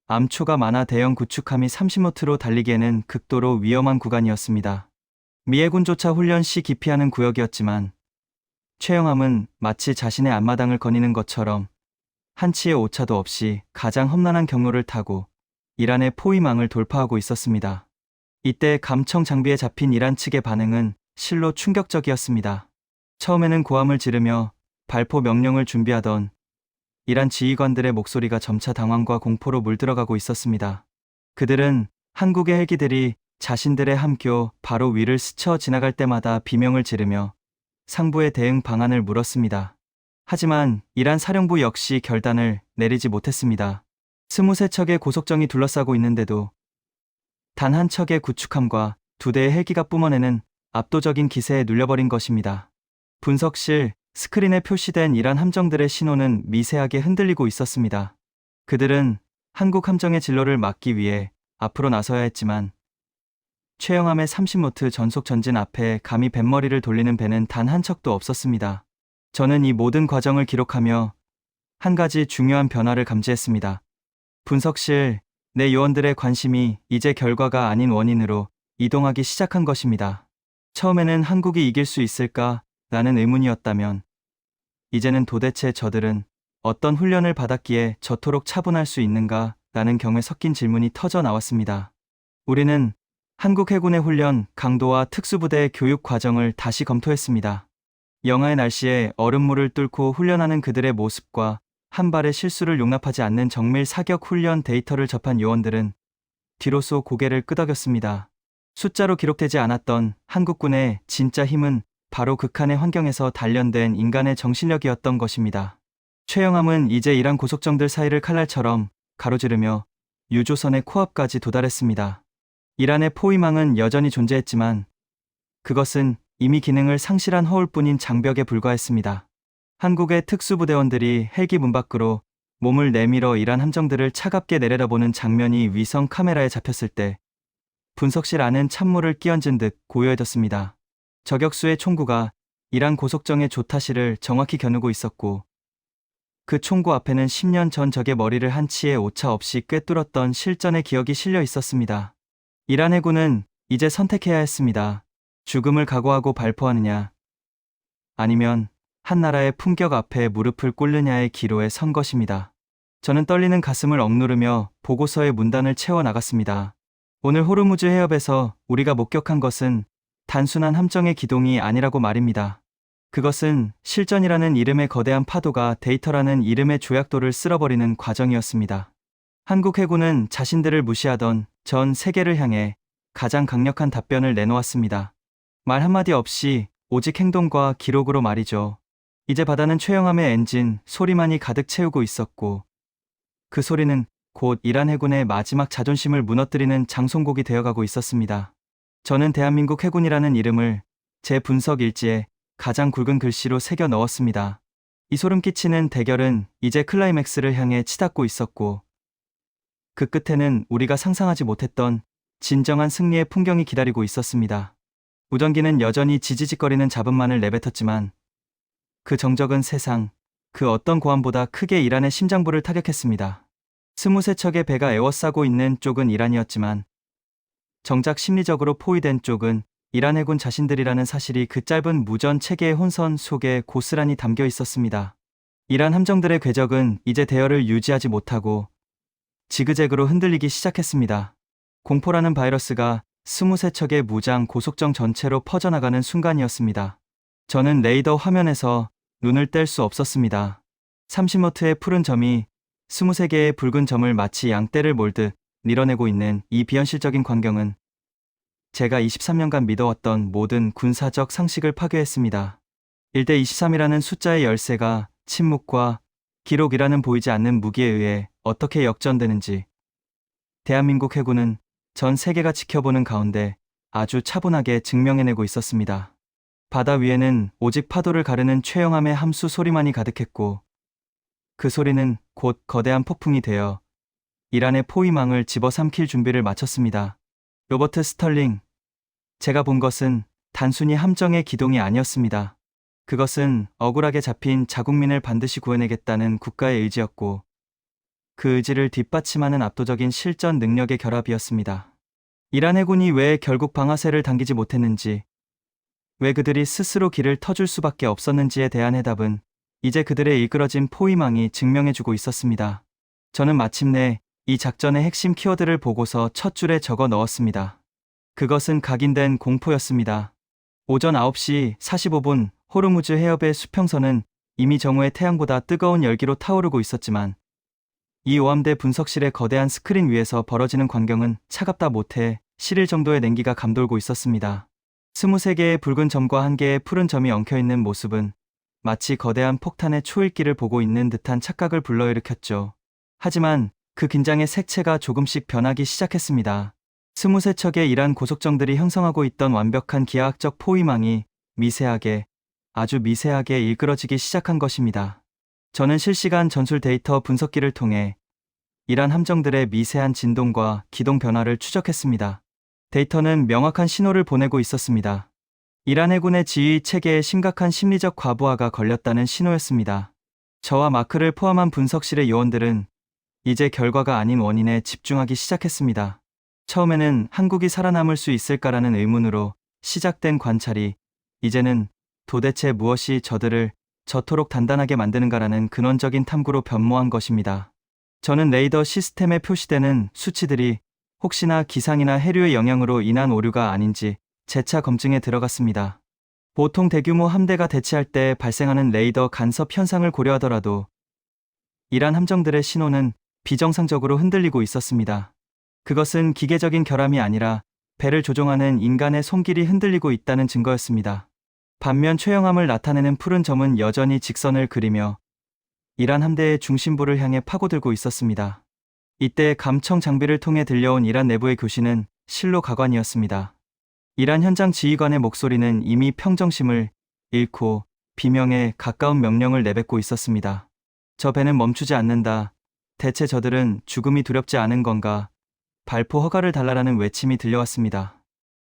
암초가 많아 대형 구축함이 30노트로 달리기에는 극도로 위험한 구간이었습니다. 미해군조차 훈련 시 기피하는 구역이었지만 최영함은 마치 자신의 앞마당을 거니는 것처럼 한치의 오차도 없이 가장 험난한 경로를 타고 이란의 포위망을 돌파하고 있었습니다. 이때 감청 장비에 잡힌 이란 측의 반응은 실로 충격적이었습니다. 처음에는 고함을 지르며 발포 명령을 준비하던 이란 지휘관들의 목소리가 점차 당황과 공포로 물들어가고 있었습니다. 그들은 한국의 헬기들이 자신들의 함교 바로 위를 스쳐 지나갈 때마다 비명을 지르며 상부의 대응 방안을 물었습니다. 하지만 이란 사령부 역시 결단을 내리지 못했습니다. 23척의 고속정이 둘러싸고 있는데도 단 한 척의 구축함과 2대의 헬기가 뿜어내는 압도적인 기세에 눌려버린 것입니다. 분석실 스크린에 표시된 이란 함정들의 신호는 미세하게 흔들리고 있었습니다. 그들은 한국 함정의 진로를 막기 위해 앞으로 나서야 했지만 최영함의 30노트 전속 전진 앞에 감히 뱃머리를 돌리는 배는 단 한 척도 없었습니다. 저는 이 모든 과정을 기록하며 한 가지 중요한 변화를 감지했습니다. 분석실 내 요원들의 관심이 이제 결과가 아닌 원인으로 이동하기 시작한 것입니다. 처음에는 한국이 이길 수 있을까? 라는 의문이었다면 이제는 도대체 저들은 어떤 훈련을 받았기에 저토록 차분할 수 있는가? 라는 경외 섞인 질문이 터져 나왔습니다. 우리는 한국 해군의 훈련, 강도와 특수부대의 교육 과정을 다시 검토했습니다. 영하의 날씨에 얼음물을 뚫고 훈련하는 그들의 모습과 한 발의 실수를 용납하지 않는 정밀 사격 훈련 데이터를 접한 요원들은 뒤로서 고개를 끄덕였습니다. 숫자로 기록되지 않았던 한국군의 진짜 힘은 바로 극한의 환경에서 단련된 인간의 정신력이었던 것입니다. 최영함은 이제 이란 고속정들 사이를 칼날처럼 가로지르며 유조선의 코앞까지 도달했습니다. 이란의 포위망은 여전히 존재했지만 그것은 이미 기능을 상실한 허울뿐인 장벽에 불과했습니다. 한국의 특수부대원들이 헬기 문 밖으로 몸을 내밀어 이란 함정들을 차갑게 내려다보는 장면이 위성 카메라에 잡혔을 때 분석실 안은 찬물을 끼얹은 듯 고요해졌습니다. 저격수의 총구가 이란 고속정의 조타시를 정확히 겨누고 있었고 그 총구 앞에는 10년 전 적의 머리를 한 치의 오차 없이 꿰뚫었던 실전의 기억이 실려 있었습니다. 이란 해군은 이제 선택해야 했습니다. 죽음을 각오하고 발포하느냐 아니면 한 나라의 품격 앞에 무릎을 꿇느냐의 기로에 선 것입니다. 저는 떨리는 가슴을 억누르며 보고서의 문단을 채워나갔습니다. 오늘 호르무즈 해협에서 우리가 목격한 것은 단순한 함정의 기동이 아니라고 말입니다. 그것은 실전이라는 이름의 거대한 파도가 데이터라는 이름의 조약돌을 쓸어버리는 과정이었습니다. 한국 해군은 자신들을 무시하던 전 세계를 향해 가장 강력한 답변을 내놓았습니다. 말 한마디 없이 오직 행동과 기록으로 말이죠. 이제 바다는 최영함의 엔진 소리만이 가득 채우고 있었고 그 소리는 곧 이란 해군의 마지막 자존심을 무너뜨리는 장송곡이 되어가고 있었습니다. 저는 대한민국 해군이라는 이름을 제 분석 일지에 가장 굵은 글씨로 새겨 넣었습니다. 이 소름 끼치는 대결은 이제 클라이맥스를 향해 치닫고 있었고 그 끝에는 우리가 상상하지 못했던 진정한 승리의 풍경이 기다리고 있었습니다. 무전기는 여전히 지지직거리는 잡음만을 내뱉었지만 그 정적은 세상 그 어떤 고함보다 크게 이란의 심장부를 타격했습니다. 23척의 배가 에워싸고 있는 쪽은 이란이었지만 정작 심리적으로 포위된 쪽은 이란 해군 자신들이라는 사실이 그 짧은 무전 체계의 혼선 속에 고스란히 담겨 있었습니다. 이란 함정들의 궤적은 이제 대열을 유지하지 못하고 지그재그로 흔들리기 시작했습니다. 공포라는 바이러스가 23척의 무장 고속정 전체로 퍼져나가는 순간이었습니다. 저는 레이더 화면에서 눈을 뗄 수 없었습니다. 30노트의 푸른 점이 23개의 붉은 점을 마치 양떼를 몰듯 밀어내고 있는 이 비현실적인 광경은 제가 23년간 믿어왔던 모든 군사적 상식을 파괴했습니다. 1대 23이라는 숫자의 열쇠가 침묵과 기록이라는 보이지 않는 무기에 의해 어떻게 역전되는지 대한민국 해군은 전 세계가 지켜보는 가운데 아주 차분하게 증명해내고 있었습니다. 바다 위에는 오직 파도를 가르는 최영함의 함수 소리만이 가득했고 그 소리는 곧 거대한 폭풍이 되어 이란의 포위망을 집어삼킬 준비를 마쳤습니다. 로버트 스털링, 제가 본 것은 단순히 함정의 기동이 아니었습니다. 그것은 억울하게 잡힌 자국민을 반드시 구해내겠다는 국가의 의지였고 그 의지를 뒷받침하는 압도적인 실전 능력의 결합이었습니다. 이란 해군이 왜 결국 방아쇠를 당기지 못했는지, 왜 그들이 스스로 길을 터줄 수밖에 없었는지에 대한 해답은 이제 그들의 일그러진 포위망이 증명해주고 있었습니다. 저는 마침내 이 작전의 핵심 키워드를 보고서 첫 줄에 적어 넣었습니다. 그것은 각인된 공포였습니다. 오전 9시 45분 호르무즈 해협의 수평선은 이미 정오의 태양보다 뜨거운 열기로 타오르고 있었지만 이 오함대 분석실의 거대한 스크린 위에서 벌어지는 광경은 차갑다 못해 시릴 정도의 냉기가 감돌고 있었습니다. 23개의 붉은 점과 1개의 푸른 점이 엉켜있는 모습은 마치 거대한 폭탄의 초읽기를 보고 있는 듯한 착각을 불러일으켰죠. 하지만 그 긴장의 색채가 조금씩 변하기 시작했습니다. 23척의 이란 고속정들이 형성하고 있던 완벽한 기하학적 포위망이 미세하게, 아주 미세하게 일그러지기 시작한 것입니다. 저는 실시간 전술 데이터 분석기를 통해 이란 함정들의 미세한 진동과 기동 변화를 추적했습니다. 데이터는 명확한 신호를 보내고 있었습니다. 이란 해군의 지휘 체계에 심각한 심리적 과부하가 걸렸다는 신호였습니다. 저와 마크를 포함한 분석실의 요원들은 이제 결과가 아닌 원인에 집중하기 시작했습니다. 처음에는 한국이 살아남을 수 있을까라는 의문으로 시작된 관찰이 이제는 도대체 무엇이 저들을 저토록 단단하게 만드는가라는 근원적인 탐구로 변모한 것입니다. 저는 레이더 시스템에 표시되는 수치들이 혹시나 기상이나 해류의 영향으로 인한 오류가 아닌지 재차 검증에 들어갔습니다. 보통 대규모 함대가 대치할 때 발생하는 레이더 간섭 현상을 고려하더라도 이란 함정들의 신호는 비정상적으로 흔들리고 있었습니다. 그것은 기계적인 결함이 아니라 배를 조종하는 인간의 손길이 흔들리고 있다는 증거였습니다. 반면 최영함을 나타내는 푸른 점은 여전히 직선을 그리며 이란 함대의 중심부를 향해 파고들고 있었습니다. 이때 감청 장비를 통해 들려온 이란 내부의 교신은 실로 가관이었습니다. 이란 현장 지휘관의 목소리는 이미 평정심을 잃고 비명에 가까운 명령을 내뱉고 있었습니다. 저 배는 멈추지 않는다. 대체 저들은 죽음이 두렵지 않은 건가? 발포 허가를 달라라는 외침이 들려왔습니다.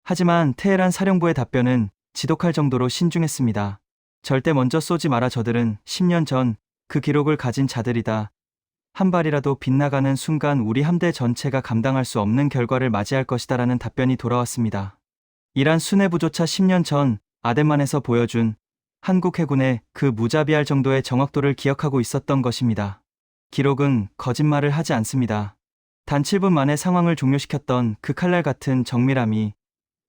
하지만 테헤란 사령부의 답변은 지독할 정도로 신중했습니다. 절대 먼저 쏘지 마라. 저들은 10년 전 그 기록을 가진 자들이다. 한 발이라도 빗나가는 순간 우리 함대 전체가 감당할 수 없는 결과를 맞이할 것이다 라는 답변이 돌아왔습니다. 이란 수뇌부조차 10년 전 아덴만에서 보여준 한국 해군의 그 무자비할 정도의 정확도를 기억하고 있었던 것입니다. 기록은 거짓말을 하지 않습니다. 단 7분 만에 상황을 종료시켰던 그 칼날 같은 정밀함이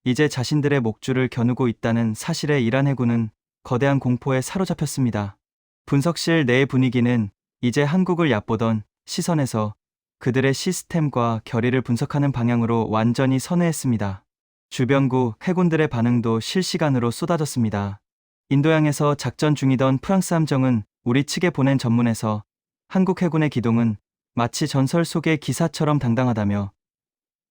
이제 자신들의 목줄을 겨누고 있다는 사실에 이란 해군은 거대한 공포에 사로잡혔습니다. 분석실 내의 분위기는 이제 한국을 얕보던 시선에서 그들의 시스템과 결의를 분석하는 방향으로 완전히 선회했습니다. 주변국 해군들의 반응도 실시간으로 쏟아졌습니다. 인도양에서 작전 중이던 프랑스 함정은 우리 측에 보낸 전문에서 한국 해군의 기동은 마치 전설 속의 기사처럼 당당하다며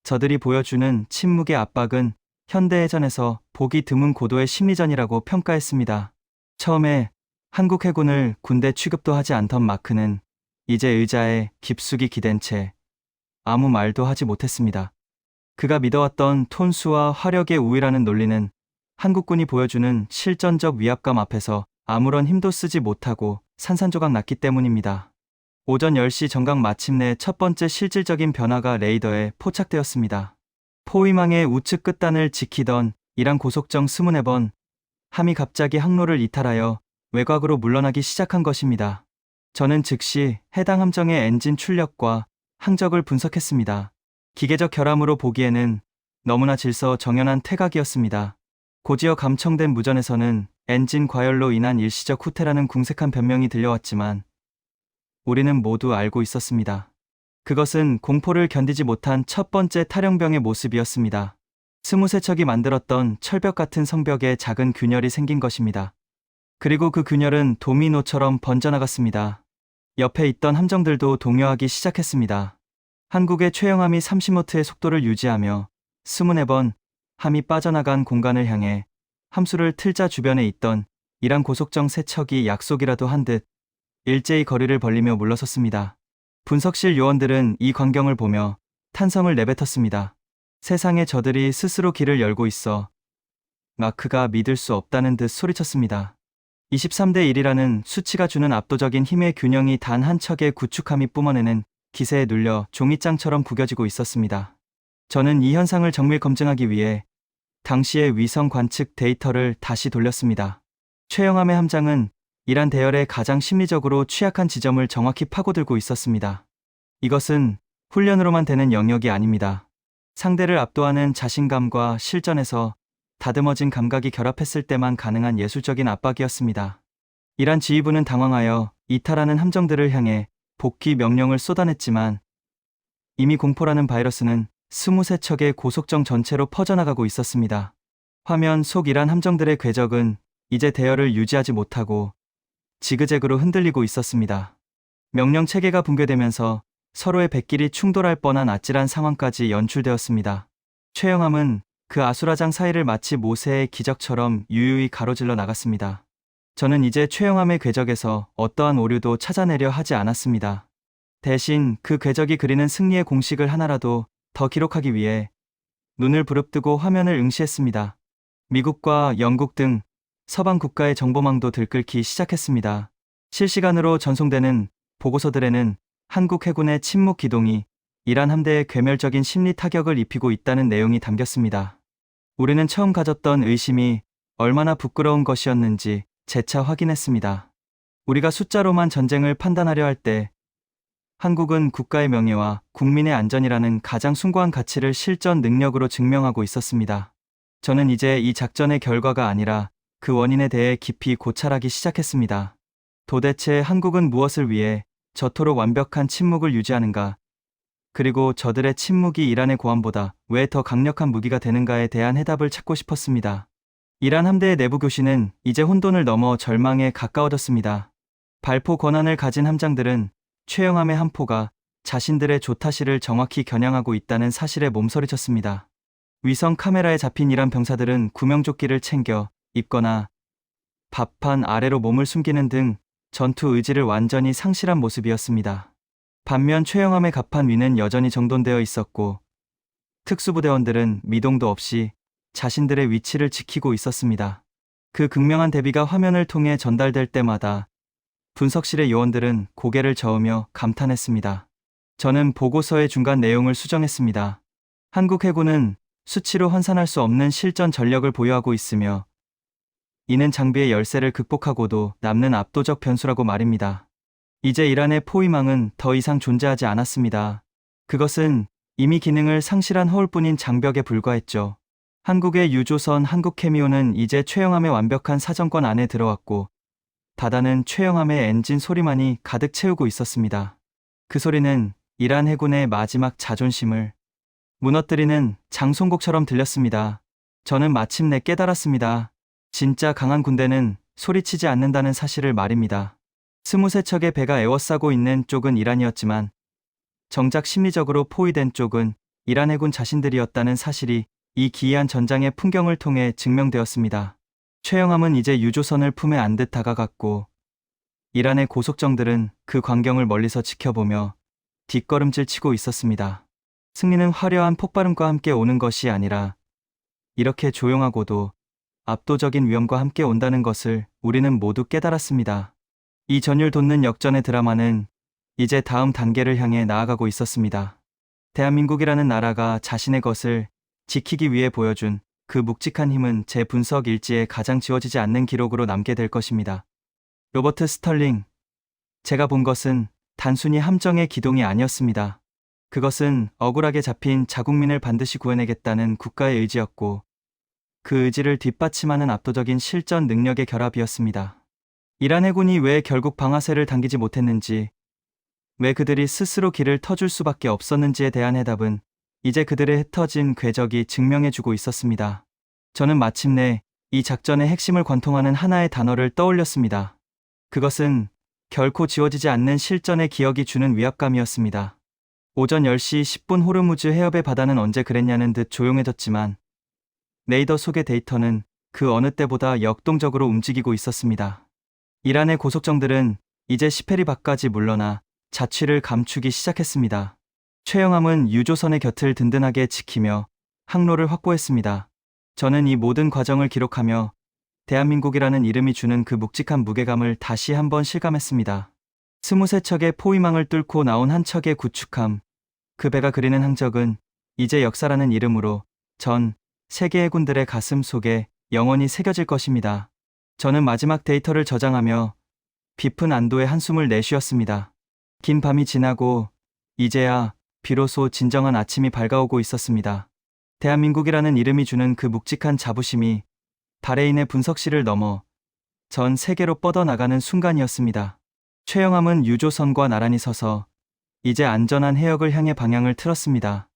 저들이 보여주는 침묵의 압박은 현대해전에서 보기 드문 고도의 심리전이라고 평가했습니다. 처음에 한국 해군을 군대 취급도 하지 않던 마크는 이제 의자에 깊숙이 기댄 채 아무 말도 하지 못했습니다. 그가 믿어왔던 톤수와 화력의 우위라는 논리는 한국군이 보여주는 실전적 위압감 앞에서 아무런 힘도 쓰지 못하고 산산조각 났기 때문입니다. 오전 10시 정각 마침내 첫 번째 실질적인 변화가 레이더에 포착되었습니다. 포위망의 우측 끝단을 지키던 이란 고속정 24번 함이 갑자기 항로를 이탈하여 외곽으로 물러나기 시작한 것입니다. 저는 즉시 해당 함정의 엔진 출력과 항적을 분석했습니다. 기계적 결함으로 보기에는 너무나 질서정연한 퇴각이었습니다. 곧이어 감청된 무전에서는 엔진 과열로 인한 일시적 후퇴라는 궁색한 변명이 들려왔지만 우리는 모두 알고 있었습니다. 그것은 공포를 견디지 못한 첫 번째 탈영병의 모습이었습니다. 스무세척이 만들었던 철벽 같은 성벽에 작은 균열이 생긴 것입니다. 그리고 그 균열은 도미노처럼 번져나갔습니다. 옆에 있던 함정들도 동요하기 시작했습니다. 한국의 최영함이 30노트의 속도를 유지하며 24번 함이 빠져나간 공간을 향해 함수를 틀자 주변에 있던 이란 고속정 세척이 약속이라도 한 듯 일제히 거리를 벌리며 물러섰습니다. 분석실 요원들은 이 광경을 보며 탄성을 내뱉었습니다. 세상에 저들이 스스로 길을 열고 있어 마크가 믿을 수 없다는 듯 소리쳤습니다. 23대 1이라는 수치가 주는 압도적인 힘의 균형이 단 한 척의 구축함이 뿜어내는 기세에 눌려 종이장처럼 구겨지고 있었습니다. 저는 이 현상을 정밀 검증하기 위해 당시의 위성 관측 데이터를 다시 돌렸습니다. 최영함의 함장은 이란 대열의 가장 심리적으로 취약한 지점을 정확히 파고들고 있었습니다. 이것은 훈련으로만 되는 영역이 아닙니다. 상대를 압도하는 자신감과 실전에서 다듬어진 감각이 결합했을 때만 가능한 예술적인 압박이었습니다. 이란 지휘부는 당황하여 이탈하는 함정들을 향해 복귀 명령을 쏟아냈지만 이미 공포라는 바이러스는 23척의 고속정 전체로 퍼져나가고 있었습니다. 화면 속 이란 함정들의 궤적은 이제 대열을 유지하지 못하고 지그재그로 흔들리고 있었습니다. 명령 체계가 붕괴되면서 서로의 백길이 충돌할 뻔한 아찔한 상황까지 연출되었습니다. 최영함은 그 아수라장 사이를 마치 모세의 기적처럼 유유히 가로질러 나갔습니다. 저는 이제 최영함의 궤적에서 어떠한 오류도 찾아내려 하지 않았습니다. 대신 그 궤적이 그리는 승리의 공식을 하나라도 더 기록하기 위해 눈을 부릅뜨고 화면을 응시했습니다. 미국과 영국 등 서방 국가의 정보망도 들끓기 시작했습니다. 실시간으로 전송되는 보고서들에는 한국 해군의 침묵 기동이 이란 함대에 괴멸적인 심리 타격을 입히고 있다는 내용이 담겼습니다. 우리는 처음 가졌던 의심이 얼마나 부끄러운 것이었는지 재차 확인했습니다. 우리가 숫자로만 전쟁을 판단하려 할 때 한국은 국가의 명예와 국민의 안전이라는 가장 숭고한 가치를 실전 능력으로 증명하고 있었습니다. 저는 이제 이 작전의 결과가 아니라 그 원인에 대해 깊이 고찰하기 시작했습니다. 도대체 한국은 무엇을 위해 저토록 완벽한 침묵을 유지하는가? 그리고 저들의 침묵이 이란의 고함보다 왜 더 강력한 무기가 되는가에 대한 해답을 찾고 싶었습니다. 이란 함대의 내부 교신은 이제 혼돈을 넘어 절망에 가까워졌습니다. 발포 권한을 가진 함장들은 최영함의 한 포가 자신들의 조타시를 정확히 겨냥하고 있다는 사실에 몸서리쳤습니다. 위성 카메라에 잡힌 이란 병사들은 구명조끼를 챙겨 입거나 밥판 아래로 몸을 숨기는 등 전투 의지를 완전히 상실한 모습이었습니다. 반면 최영함의 갑판 위는 여전히 정돈되어 있었고 특수부대원들은 미동도 없이 자신들의 위치를 지키고 있었습니다. 그 극명한 대비가 화면을 통해 전달될 때마다 분석실의 요원들은 고개를 저으며 감탄했습니다. 저는 보고서의 중간 내용을 수정했습니다. 한국 해군은 수치로 환산할 수 없는 실전 전력을 보유하고 있으며 이는 장비의 열세를 극복하고도 남는 압도적 변수라고 말입니다. 이제 이란의 포위망은 더 이상 존재하지 않았습니다. 그것은 이미 기능을 상실한 허울뿐인 장벽에 불과했죠. 한국의 유조선 한국케미오는 이제 최영함의 완벽한 사정권 안에 들어왔고 바다는 최영함의 엔진 소리만이 가득 채우고 있었습니다. 그 소리는 이란 해군의 마지막 자존심을 무너뜨리는 장송곡처럼 들렸습니다. 저는 마침내 깨달았습니다. 진짜 강한 군대는 소리치지 않는다는 사실을 말입니다. 23척의 배가 에워싸고 있는 쪽은 이란이었지만 정작 심리적으로 포위된 쪽은 이란 해군 자신들이었다는 사실이 이 기이한 전장의 풍경을 통해 증명되었습니다. 최영함은 이제 유조선을 품에 안듯 다가갔고 이란의 고속정들은 그 광경을 멀리서 지켜보며 뒷걸음질 치고 있었습니다. 승리는 화려한 폭발음과 함께 오는 것이 아니라 이렇게 조용하고도 압도적인 위험과 함께 온다는 것을 우리는 모두 깨달았습니다. 이 전율 돋는 역전의 드라마는 이제 다음 단계를 향해 나아가고 있었습니다. 대한민국이라는 나라가 자신의 것을 지키기 위해 보여준 그 묵직한 힘은 제 분석 일지에 가장 지워지지 않는 기록으로 남게 될 것입니다. 로버트 스털링. 제가 본 것은 단순히 함정의 기동이 아니었습니다. 그것은 억울하게 잡힌 자국민을 반드시 구해내겠다는 국가의 의지였고 그 의지를 뒷받침하는 압도적인 실전 능력의 결합이었습니다. 이란 해군이 왜 결국 방아쇠를 당기지 못했는지, 왜 그들이 스스로 길을 터줄 수밖에 없었는지에 대한 해답은 이제 그들의 흩어진 궤적이 증명해주고 있었습니다. 저는 마침내 이 작전의 핵심을 관통하는 하나의 단어를 떠올렸습니다. 그것은 결코 지워지지 않는 실전의 기억이 주는 위압감이었습니다. 오전 10시 10분 호르무즈 해협의 바다는 언제 그랬냐는 듯 조용해졌지만 레이더 속의 데이터는 그 어느 때보다 역동적으로 움직이고 있었습니다. 이란의 고속정들은 이제 시페리 밖까지 물러나 자취를 감추기 시작했습니다. 최영함은 유조선의 곁을 든든하게 지키며 항로를 확보했습니다. 저는 이 모든 과정을 기록하며 대한민국이라는 이름이 주는 그 묵직한 무게감을 다시 한번 실감했습니다. 23척의 포위망을 뚫고 나온 한 척의 구축함, 그 배가 그리는 항적은 이제 역사라는 이름으로 전 세계 해군들의 가슴 속에 영원히 새겨질 것입니다. 저는 마지막 데이터를 저장하며 깊은 안도의 한숨을 내쉬었습니다. 긴 밤이 지나고 이제야 비로소 진정한 아침이 밝아오고 있었습니다. 대한민국이라는 이름이 주는 그 묵직한 자부심이 바레인의 분석실을 넘어 전 세계로 뻗어나가는 순간이었습니다. 최영함은 유조선과 나란히 서서 이제 안전한 해역을 향해 방향을 틀었습니다.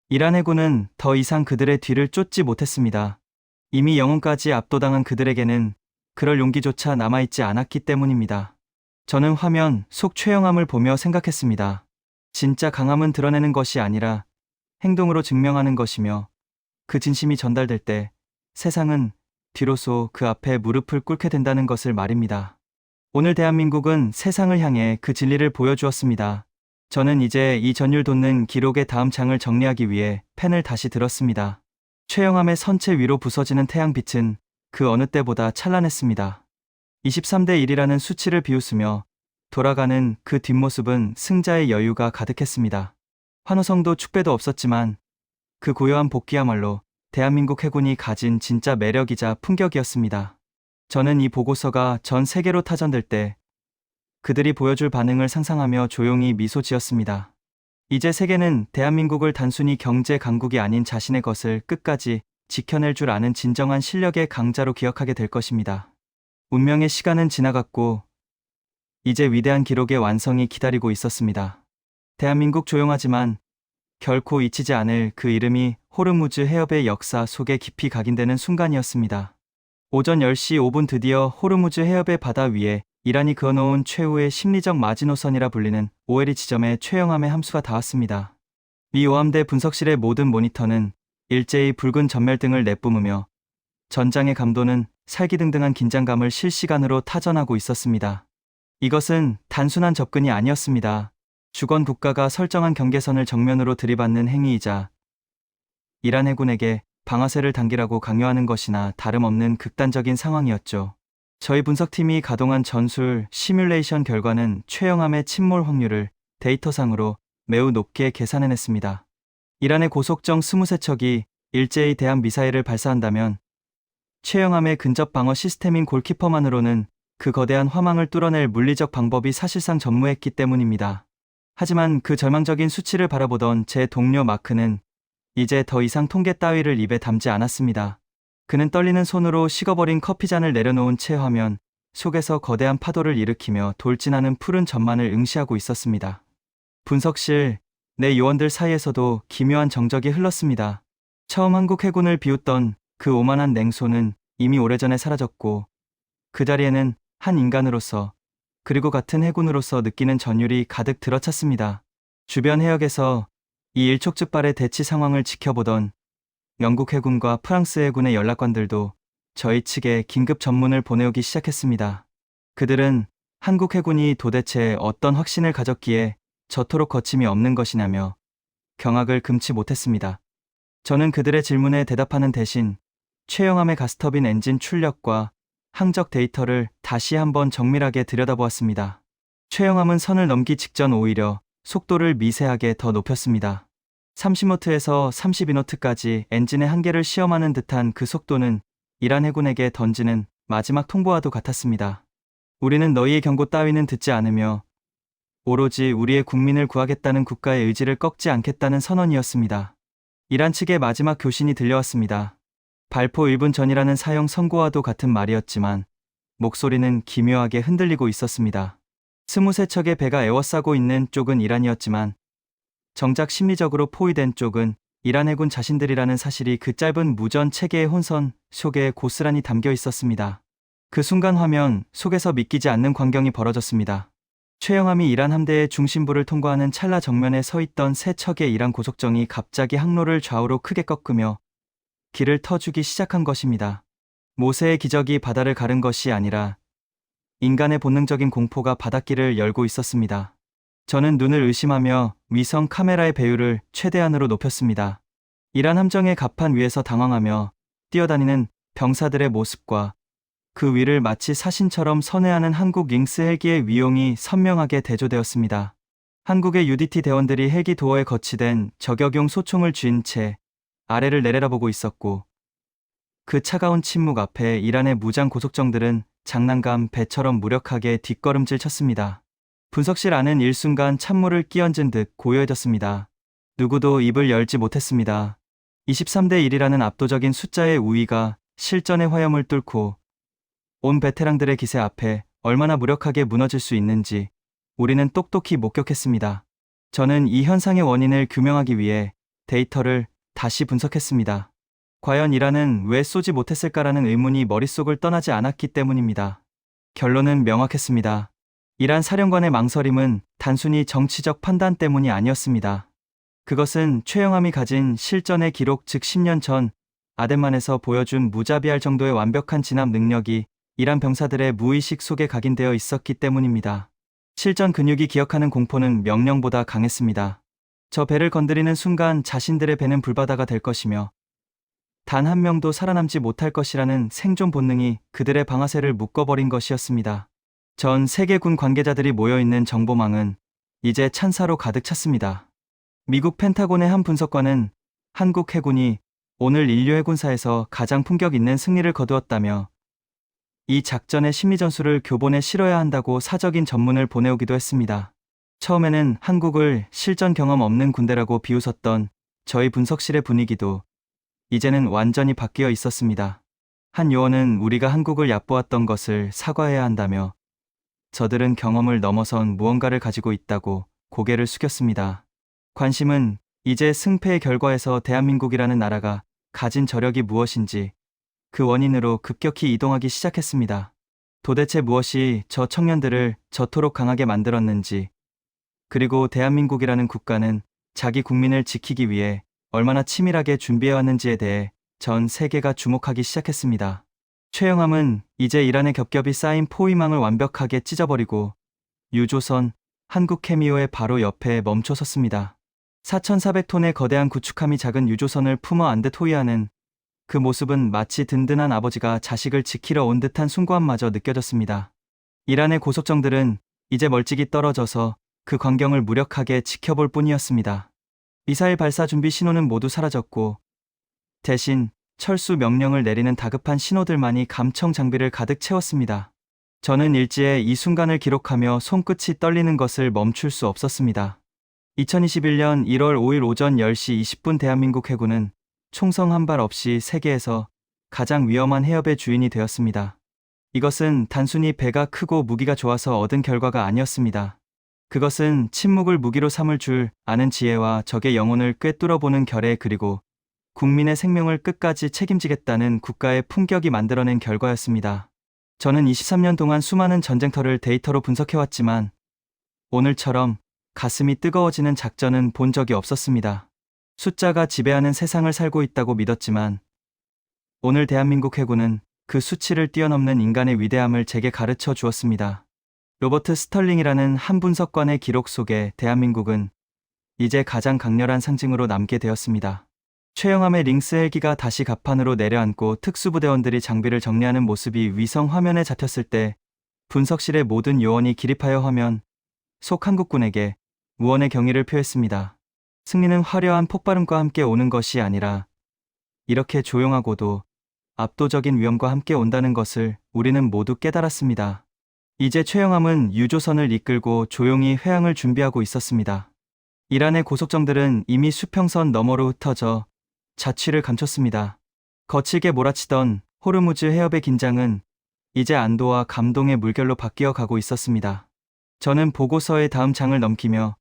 이란 해군은 더 이상 그들의 뒤를 쫓지 못했습니다. 이미 영혼까지 압도당한 그들에게는 그럴 용기조차 남아있지 않았기 때문입니다. 저는 화면 속 최영함을 보며 생각했습니다. 진짜 강함은 드러내는 것이 아니라 행동으로 증명하는 것이며 그 진심이 전달될 때 세상은 뒤로소 그 앞에 무릎을 꿇게 된다는 것을 말입니다. 오늘 대한민국은 세상을 향해 그 진리를 보여주었습니다. 저는 이제 이 전율 돋는 기록의 다음 장을 정리하기 위해 펜을 다시 들었습니다. 최영함의 선체 위로 부서지는 태양빛은 그 어느 때보다 찬란했습니다. 23대 1이라는 수치를 비웃으며 돌아가는 그 뒷모습은 승자의 여유가 가득했습니다. 환호성도 축배도 없었지만 그 고요한 복귀야말로 대한민국 해군이 가진 진짜 매력이자 품격이었습니다. 저는 이 보고서가 전 세계로 타전될 때 그들이 보여줄 반응을 상상하며 조용히 미소 지었습니다. 이제 세계는 대한민국을 단순히 경제 강국이 아닌 자신의 것을 끝까지 지켜낼 줄 아는 진정한 실력의 강자로 기억하게 될 것입니다. 운명의 시간은 지나갔고 이제 위대한 기록의 완성이 기다리고 있었습니다. 대한민국 조용하지만 결코 잊히지 않을 그 이름이 호르무즈 해협의 역사 속에 깊이 각인되는 순간이었습니다. 오전 10시 5분 드디어 호르무즈 해협의 바다 위에 이란이 그어놓은 최후의 심리적 마지노선이라 불리는 오에리 지점에 최영함의 함수가 닿았습니다. 미 오함대 분석실의 모든 모니터는 일제히 붉은 전멸등을 내뿜으며 전장의 감도는 살기등등한 긴장감을 실시간으로 타전하고 있었습니다. 이것은 단순한 접근이 아니었습니다. 주권 국가가 설정한 경계선을 정면으로 들이받는 행위이자 이란 해군에게 방아쇠를 당기라고 강요하는 것이나 다름없는 극단적인 상황이었죠. 저희 분석팀이 가동한 전술 시뮬레이션 결과는 최영함의 침몰 확률을 데이터상으로 매우 높게 계산해냈습니다. 이란의 고속정 23척이 일제히 대한 미사일을 발사한다면 최영함의 근접 방어 시스템인 골키퍼만으로는 그 거대한 화망을 뚫어낼 물리적 방법이 사실상 전무했기 때문입니다. 하지만 그 절망적인 수치를 바라보던 제 동료 마크는 이제 더 이상 통계 따위를 입에 담지 않았습니다. 그는 떨리는 손으로 식어버린 커피잔을 내려놓은 채 화면 속에서 거대한 파도를 일으키며 돌진하는 푸른 전만을 응시하고 있었습니다. 분석실 내 요원들 사이에서도 기묘한 정적이 흘렀습니다. 처음 한국 해군을 비웃던 그 오만한 냉소는 이미 오래전에 사라졌고 그 자리에는 한 인간으로서 그리고 같은 해군으로서 느끼는 전율이 가득 들어찼습니다. 주변 해역에서 이 일촉즉발의 대치 상황을 지켜보던 영국 해군과 프랑스 해군의 연락관들도 저희 측에 긴급 전문을 보내오기 시작했습니다. 그들은 한국 해군이 도대체 어떤 확신을 가졌기에 저토록 거침이 없는 것이냐며 경악을 금치 못했습니다. 저는 그들의 질문에 대답하는 대신 최영함의 가스터빈 엔진 출력과 항적 데이터를 다시 한번 정밀하게 들여다보았습니다. 최영함은 선을 넘기 직전 오히려 속도를 미세하게 더 높였습니다. 30노트에서 32노트까지 엔진의 한계를 시험하는 듯한 그 속도는 이란 해군에게 던지는 마지막 통보와도 같았습니다. 우리는 너희의 경고 따위는 듣지 않으며 오로지 우리의 국민을 구하겠다는 국가의 의지를 꺾지 않겠다는 선언이었습니다. 이란 측의 마지막 교신이 들려왔습니다. 발포 1분 전이라는 사형 선고와도 같은 말이었지만 목소리는 기묘하게 흔들리고 있었습니다. 23척의 배가 에워싸고 있는 쪽은 이란이었지만 정작 심리적으로 포위된 쪽은 이란 해군 자신들이라는 사실이 그 짧은 무전 체계의 혼선 속에 고스란히 담겨 있었습니다. 그 순간 화면 속에서 믿기지 않는 광경이 벌어졌습니다. 최영함이 이란 함대의 중심부를 통과하는 찰나 정면에 서 있던 세 척의 이란 고속정이 갑자기 항로를 좌우로 크게 꺾으며 길을 터주기 시작한 것입니다. 모세의 기적이 바다를 가른 것이 아니라 인간의 본능적인 공포가 바닷길을 열고 있었습니다. 저는 눈을 의심하며 위성 카메라의 배율을 최대한으로 높였습니다. 이란 함정의 갑판 위에서 당황하며 뛰어다니는 병사들의 모습과 그 위를 마치 사신처럼 선회하는 한국 링스 헬기의 위용이 선명하게 대조되었습니다. 한국의 UDT 대원들이 헬기 도어에 거치된 저격용 소총을 쥔 채 아래를 내려다보고 있었고, 그 차가운 침묵 앞에 이란의 무장 고속정들은 장난감 배처럼 무력하게 뒷걸음질 쳤습니다. 분석실 안은 일순간 찬물을 끼얹은 듯 고요해졌습니다. 누구도 입을 열지 못했습니다. 23대 1이라는 압도적인 숫자의 우위가 실전의 화염을 뚫고 온 베테랑들의 기세 앞에 얼마나 무력하게 무너질 수 있는지 우리는 똑똑히 목격했습니다. 저는 이 현상의 원인을 규명하기 위해 데이터를 다시 분석했습니다. 과연 이란은 왜 쏘지 못했을까라는 의문이 머릿속을 떠나지 않았기 때문입니다. 결론은 명확했습니다. 이란 사령관의 망설임은 단순히 정치적 판단 때문이 아니었습니다. 그것은 최영함이 가진 실전의 기록, 즉 10년 전 아덴만에서 보여준 무자비할 정도의 완벽한 진압 능력이 이란 병사들의 무의식 속에 각인되어 있었기 때문입니다. 실전 근육이 기억하는 공포는 명령보다 강했습니다. 저 배를 건드리는 순간 자신들의 배는 불바다가 될 것이며 단 한 명도 살아남지 못할 것이라는 생존 본능이 그들의 방아쇠를 묶어버린 것이었습니다. 전 세계군 관계자들이 모여있는 정보망은 이제 찬사로 가득 찼습니다. 미국 펜타곤의 한 분석관은 한국 해군이 오늘 인류 해군사에서 가장 품격 있는 승리를 거두었다며 이 작전의 심리전술을 교본에 실어야 한다고 사적인 전문을 보내오기도 했습니다. 처음에는 한국을 실전 경험 없는 군대라고 비웃었던 저희 분석실의 분위기도 이제는 완전히 바뀌어 있었습니다. 한 요원은 우리가 한국을 얕보았던 것을 사과해야 한다며 저들은 경험을 넘어선 무언가를 가지고 있다고 고개를 숙였습니다. 관심은 이제 승패의 결과에서 대한민국이라는 나라가 가진 저력이 무엇인지 그 원인으로 급격히 이동하기 시작했습니다. 도대체 무엇이 저 청년들을 저토록 강하게 만들었는지, 그리고 대한민국이라는 국가는 자기 국민을 지키기 위해 얼마나 치밀하게 준비해왔는지에 대해 전 세계가 주목하기 시작했습니다. 최영함은 이제 이란의 겹겹이 쌓인 포위망을 완벽하게 찢어버리고 유조선, 한국 캐미오의 바로 옆에 멈춰섰습니다. 4,400톤의 거대한 구축함이 작은 유조선을 품어 안듯 호위하는 그 모습은 마치 든든한 아버지가 자식을 지키러 온 듯한 숭고함마저 느껴졌습니다. 이란의 고속정들은 이제 멀찍이 떨어져서 그 광경을 무력하게 지켜볼 뿐이었습니다. 미사일 발사 준비 신호는 모두 사라졌고 대신 철수 명령을 내리는 다급한 신호들만이 감청 장비를 가득 채웠습니다. 저는 일지에 이 순간을 기록하며 손끝이 떨리는 것을 멈출 수 없었습니다. 2021년 1월 5일 오전 10시 20분 대한민국 해군은 총성 한 발 없이 세계에서 가장 위험한 해협의 주인이 되었습니다. 이것은 단순히 배가 크고 무기가 좋아서 얻은 결과가 아니었습니다. 그것은 침묵을 무기로 삼을 줄 아는 지혜와 적의 영혼을 꿰뚫어보는 결의, 그리고 국민의 생명을 끝까지 책임지겠다는 국가의 품격이 만들어낸 결과였습니다. 저는 23년 동안 수많은 전쟁터를 데이터로 분석해왔지만 오늘처럼 가슴이 뜨거워지는 작전은 본 적이 없었습니다. 숫자가 지배하는 세상을 살고 있다고 믿었지만 오늘 대한민국 해군은 그 수치를 뛰어넘는 인간의 위대함을 제게 가르쳐 주었습니다. 로버트 스털링이라는 한 분석관의 기록 속에 대한민국은 이제 가장 강렬한 상징으로 남게 되었습니다. 최영함의 링스 헬기가 다시 갑판으로 내려앉고 특수부대원들이 장비를 정리하는 모습이 위성 화면에 잡혔을 때 분석실의 모든 요원이 기립하여 화면 속 한국군에게 무언의 경의를 표했습니다. 승리는 화려한 폭발음과 함께 오는 것이 아니라 이렇게 조용하고도 압도적인 위험과 함께 온다는 것을 우리는 모두 깨달았습니다. 이제 최영함은 유조선을 이끌고 조용히 회항을 준비하고 있었습니다. 이란의 고속정들은 이미 수평선 너머로 흩어져 자취를 감췄습니다. 거칠게 몰아치던 호르무즈 해협의 긴장은 이제 안도와 감동의 물결로 바뀌어 가고 있었습니다. 저는 보고서의 다음 장을 넘기며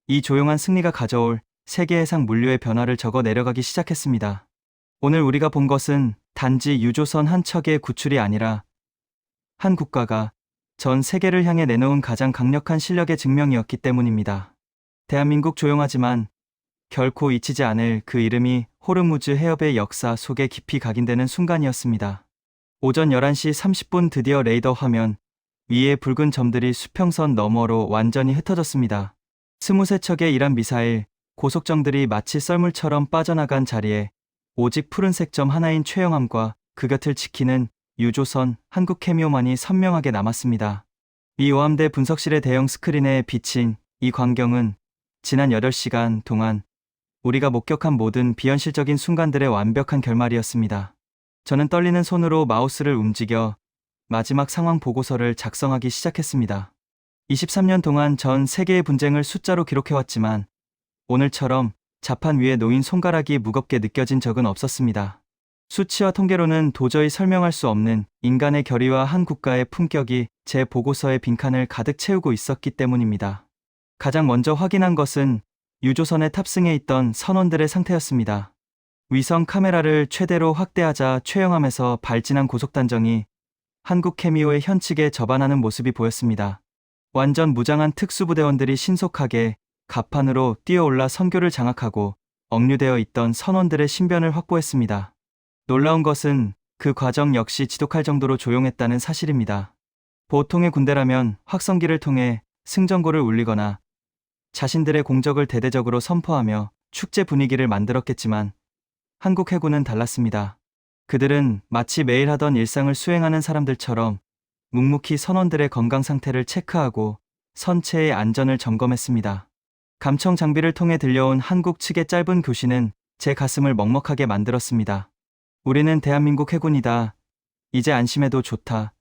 이 조용한 승리가 가져올 세계 해상 물류의 변화를 적어 내려가기 시작했습니다. 오늘 우리가 본 것은 단지 유조선 한 척의 구출이 아니라 한 국가가 전 세계를 향해 내놓은 가장 강력한 실력의 증명이었기 때문입니다. 대한민국 조용하지만 결코 잊히지 않을 그 이름이 호르무즈 해협의 역사 속에 깊이 각인되는 순간이었습니다. 오전 11시 30분 드디어 레이더 화면 위에 붉은 점들이 수평선 너머로 완전히 흩어졌습니다. 23척의 이란 미사일, 고속정들이 마치 썰물처럼 빠져나간 자리에 오직 푸른색 점 하나인 최영함과 그 곁을 지키는 유조선 한국해미호만이 선명하게 남았습니다. 미 오함대 분석실의 대형 스크린에 비친 이 광경은 지난 8시간 동안 우리가 목격한 모든 비현실적인 순간들의 완벽한 결말이었습니다. 저는 떨리는 손으로 마우스를 움직여 마지막 상황 보고서를 작성하기 시작했습니다. 23년 동안 전 세계의 분쟁을 숫자로 기록해왔지만 오늘처럼 자판 위에 놓인 손가락이 무겁게 느껴진 적은 없었습니다. 수치와 통계로는 도저히 설명할 수 없는 인간의 결의와 한 국가의 품격이 제 보고서의 빈칸을 가득 채우고 있었기 때문입니다. 가장 먼저 확인한 것은 유조선에 탑승해 있던 선원들의 상태였습니다. 위성 카메라를 최대로 확대하자 최영함에서 발진한 고속단정이 한국해미호의 현측에 접안하는 모습이 보였습니다. 완전 무장한 특수부대원들이 신속하게 갑판으로 뛰어올라 선교를 장악하고 억류되어 있던 선원들의 신변을 확보했습니다. 놀라운 것은 그 과정 역시 지독할 정도로 조용했다는 사실입니다. 보통의 군대라면 확성기를 통해 승전고를 울리거나 자신들의 공적을 대대적으로 선포하며 축제 분위기를 만들었겠지만 한국 해군은 달랐습니다. 그들은 마치 매일 하던 일상을 수행하는 사람들처럼 묵묵히 선원들의 건강 상태를 체크하고 선체의 안전을 점검했습니다. 감청 장비를 통해 들려온 한국 측의 짧은 교시는 제 가슴을 먹먹하게 만들었습니다. 우리는 대한민국 해군이다. 이제 안심해도 좋다.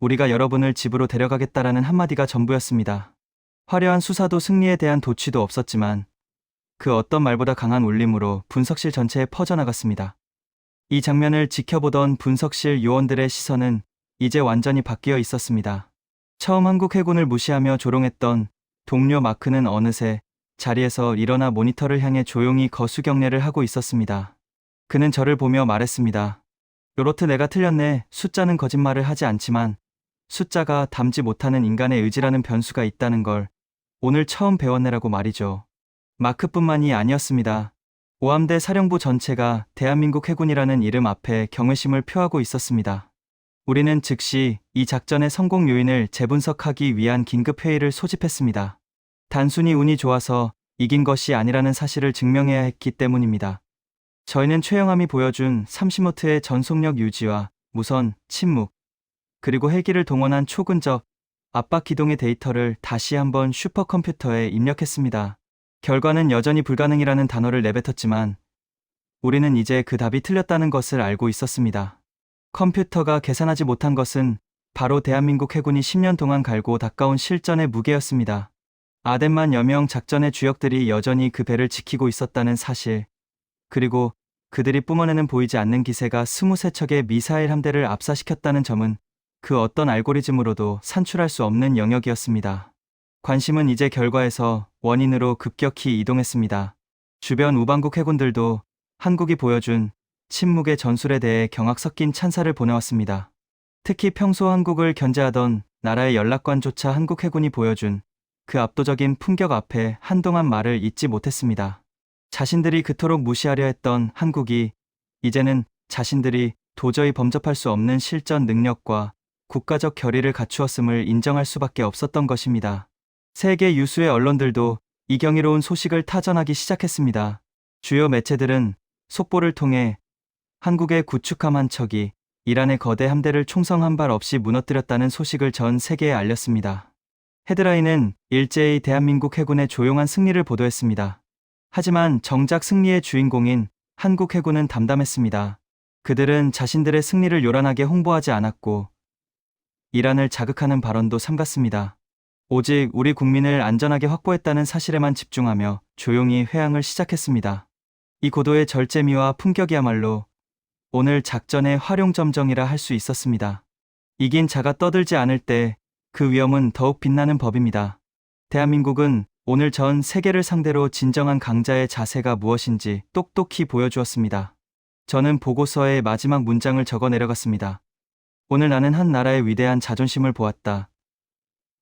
우리가 여러분을 집으로 데려가겠다라는 한마디가 전부였습니다. 화려한 수사도 승리에 대한 도취도 없었지만 그 어떤 말보다 강한 울림으로 분석실 전체에 퍼져나갔습니다. 이 장면을 지켜보던 분석실 요원들의 시선은 이제 완전히 바뀌어 있었습니다. 처음 한국 해군을 무시하며 조롱했던 동료 마크는 어느새 자리에서 일어나 모니터를 향해 조용히 거수경례를 하고 있었습니다. 그는 저를 보며 말했습니다. 로버트, 내가 틀렸네. 숫자는 거짓말을 하지 않지만 숫자가 담지 못하는 인간의 의지라는 변수가 있다는 걸 오늘 처음 배웠네라고 말이죠. 마크뿐만이 아니었습니다. 오함대 사령부 전체가 대한민국 해군이라는 이름 앞에 경외심을 표하고 있었습니다. 우리는 즉시 이 작전의 성공 요인을 재분석하기 위한 긴급회의를 소집했습니다. 단순히 운이 좋아서 이긴 것이 아니라는 사실을 증명해야 했기 때문입니다. 저희는 최영함이 보여준 30노트의 전속력 유지와 무선, 침묵, 그리고 헬기를 동원한 초근접, 압박 기동의 데이터를 다시 한번 슈퍼컴퓨터에 입력했습니다. 결과는 여전히 불가능이라는 단어를 내뱉었지만 우리는 이제 그 답이 틀렸다는 것을 알고 있었습니다. 컴퓨터가 계산하지 못한 것은 바로 대한민국 해군이 10년 동안 갈고 닦아온 실전의 무게였습니다. 아덴만 여명 작전의 주역들이 여전히 그 배를 지키고 있었다는 사실, 그리고 그들이 뿜어내는 보이지 않는 기세가 23척의 미사일 함대를 압사시켰다는 점은 그 어떤 알고리즘으로도 산출할 수 없는 영역이었습니다. 관심은 이제 결과에서 원인으로 급격히 이동했습니다. 주변 우방국 해군들도 한국이 보여준 침묵의 전술에 대해 경악 섞인 찬사를 보내왔습니다. 특히 평소 한국을 견제하던 나라의 연락관조차 한국 해군이 보여준 그 압도적인 품격 앞에 한동안 말을 잇지 못했습니다. 자신들이 그토록 무시하려 했던 한국이 이제는 자신들이 도저히 범접할 수 없는 실전 능력과 국가적 결의를 갖추었음을 인정할 수밖에 없었던 것입니다. 세계 유수의 언론들도 이 경이로운 소식을 타전하기 시작했습니다. 주요 매체들은 속보를 통해 한국의 구축함 한 척이 이란의 거대 함대를 총성 한 발 없이 무너뜨렸다는 소식을 전 세계에 알렸습니다. 헤드라인은 일제히 대한민국 해군의 조용한 승리를 보도했습니다. 하지만 정작 승리의 주인공인 한국 해군은 담담했습니다. 그들은 자신들의 승리를 요란하게 홍보하지 않았고 이란을 자극하는 발언도 삼갔습니다. 오직 우리 국민을 안전하게 확보했다는 사실에만 집중하며 조용히 회항을 시작했습니다. 이 고도의 절제미와 품격이야말로 오늘 작전의 활용점정이라 할 수 있었습니다. 이긴 자가 떠들지 않을 때 그 위험은 더욱 빛나는 법입니다. 대한민국은 오늘 전 세계를 상대로 진정한 강자의 자세가 무엇인지 똑똑히 보여주었습니다. 저는 보고서에 마지막 문장을 적어 내려갔습니다. 오늘 나는 한 나라의 위대한 자존심을 보았다.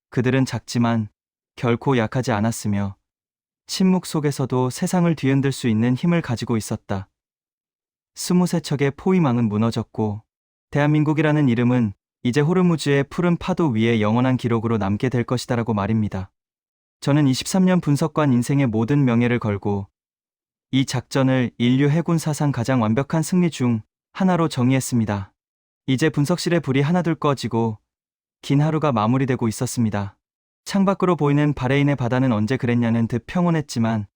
그들은 작지만 결코 약하지 않았으며 침묵 속에서도 세상을 뒤흔들 수 있는 힘을 가지고 있었다. 23척의 포위망은 무너졌고 대한민국이라는 이름은 이제 호르무즈의 푸른 파도 위에 영원한 기록으로 남게 될 것이다라고 말입니다. 저는 23년 분석관 인생의 모든 명예를 걸고 이 작전을 인류 해군 사상 가장 완벽한 승리 중 하나로 정의했습니다. 이제 분석실의 불이 하나둘 꺼지고 긴 하루가 마무리되고 있었습니다. 창밖으로 보이는 바레인의 바다는 언제 그랬냐는 듯 평온했지만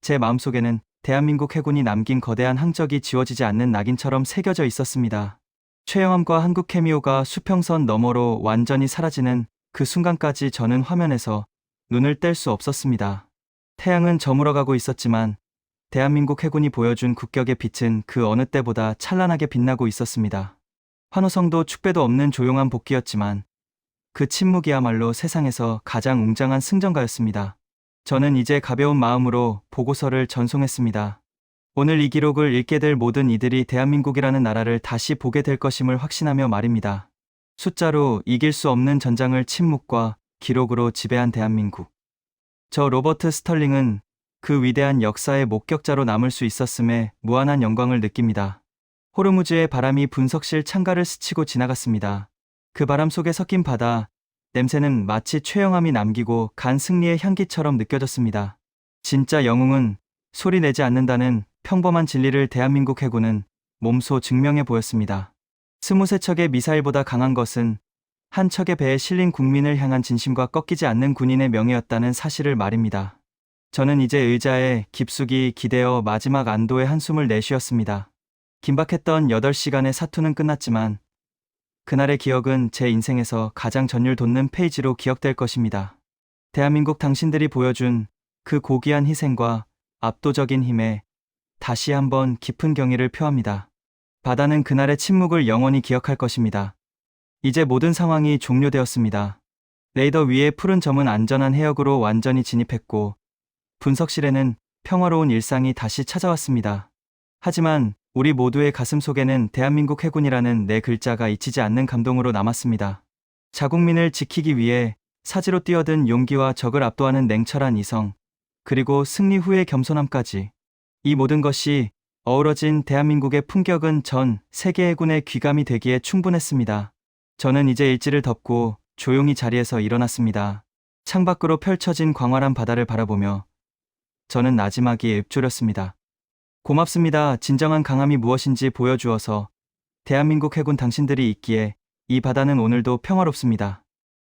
제 마음속에는 대한민국 해군이 남긴 거대한 항적이 지워지지 않는 낙인처럼 새겨져 있었습니다. 최영함과 한국해미호가 수평선 너머로 완전히 사라지는 그 순간까지 저는 화면에서 눈을 뗄 수 없었습니다. 태양은 저물어가고 있었지만 대한민국 해군이 보여준 국격의 빛은 그 어느 때보다 찬란하게 빛나고 있었습니다. 환호성도 축배도 없는 조용한 복귀였지만 그 침묵이야말로 세상에서 가장 웅장한 승전가였습니다. 저는 이제 가벼운 마음으로 보고서를 전송했습니다. 오늘 이 기록을 읽게 될 모든 이들이 대한민국이라는 나라를 다시 보게 될 것임을 확신하며 말입니다. 숫자로 이길 수 없는 전장을 침묵과 기록으로 지배한 대한민국. 저 로버트 스털링은 그 위대한 역사의 목격자로 남을 수 있었음에 무한한 영광을 느낍니다. 호르무즈의 바람이 분석실 창가를 스치고 지나갔습니다. 그 바람 속에 섞인 바다, 냄새는 마치 최영함이 남기고 간 승리의 향기처럼 느껴졌습니다. 진짜 영웅은 소리 내지 않는다는 평범한 진리를 대한민국 해군은 몸소 증명해 보였습니다. 23척의 미사일보다 강한 것은 한 척의 배에 실린 국민을 향한 진심과 꺾이지 않는 군인의 명예였다는 사실을 말입니다. 저는 이제 의자에 깊숙이 기대어 마지막 안도의 한숨을 내쉬었습니다. 긴박했던 8시간의 사투는 끝났지만 그날의 기억은 제 인생에서 가장 전율 돋는 페이지로 기억될 것입니다. 대한민국 당신들이 보여준 그 고귀한 희생과 압도적인 힘에 다시 한번 깊은 경의를 표합니다. 바다는 그날의 침묵을 영원히 기억할 것입니다. 이제 모든 상황이 종료되었습니다. 레이더 위의 푸른 점은 안전한 해역으로 완전히 진입했고 분석실에는 평화로운 일상이 다시 찾아왔습니다. 하지만 우리 모두의 가슴 속에는 대한민국 해군이라는 네 글자가 잊히지 않는 감동으로 남았습니다. 자국민을 지키기 위해 사지로 뛰어든 용기와 적을 압도하는 냉철한 이성, 그리고 승리 후의 겸손함까지. 이 모든 것이 어우러진 대한민국의 품격은 전 세계 해군의 귀감이 되기에 충분했습니다. 저는 이제 일지를 덮고 조용히 자리에서 일어났습니다. 창밖으로 펼쳐진 광활한 바다를 바라보며 저는 나지막이 읊조렸습니다. 고맙습니다. 진정한 강함이 무엇인지 보여주어서 대한민국 해군 당신들이 있기에 이 바다는 오늘도 평화롭습니다.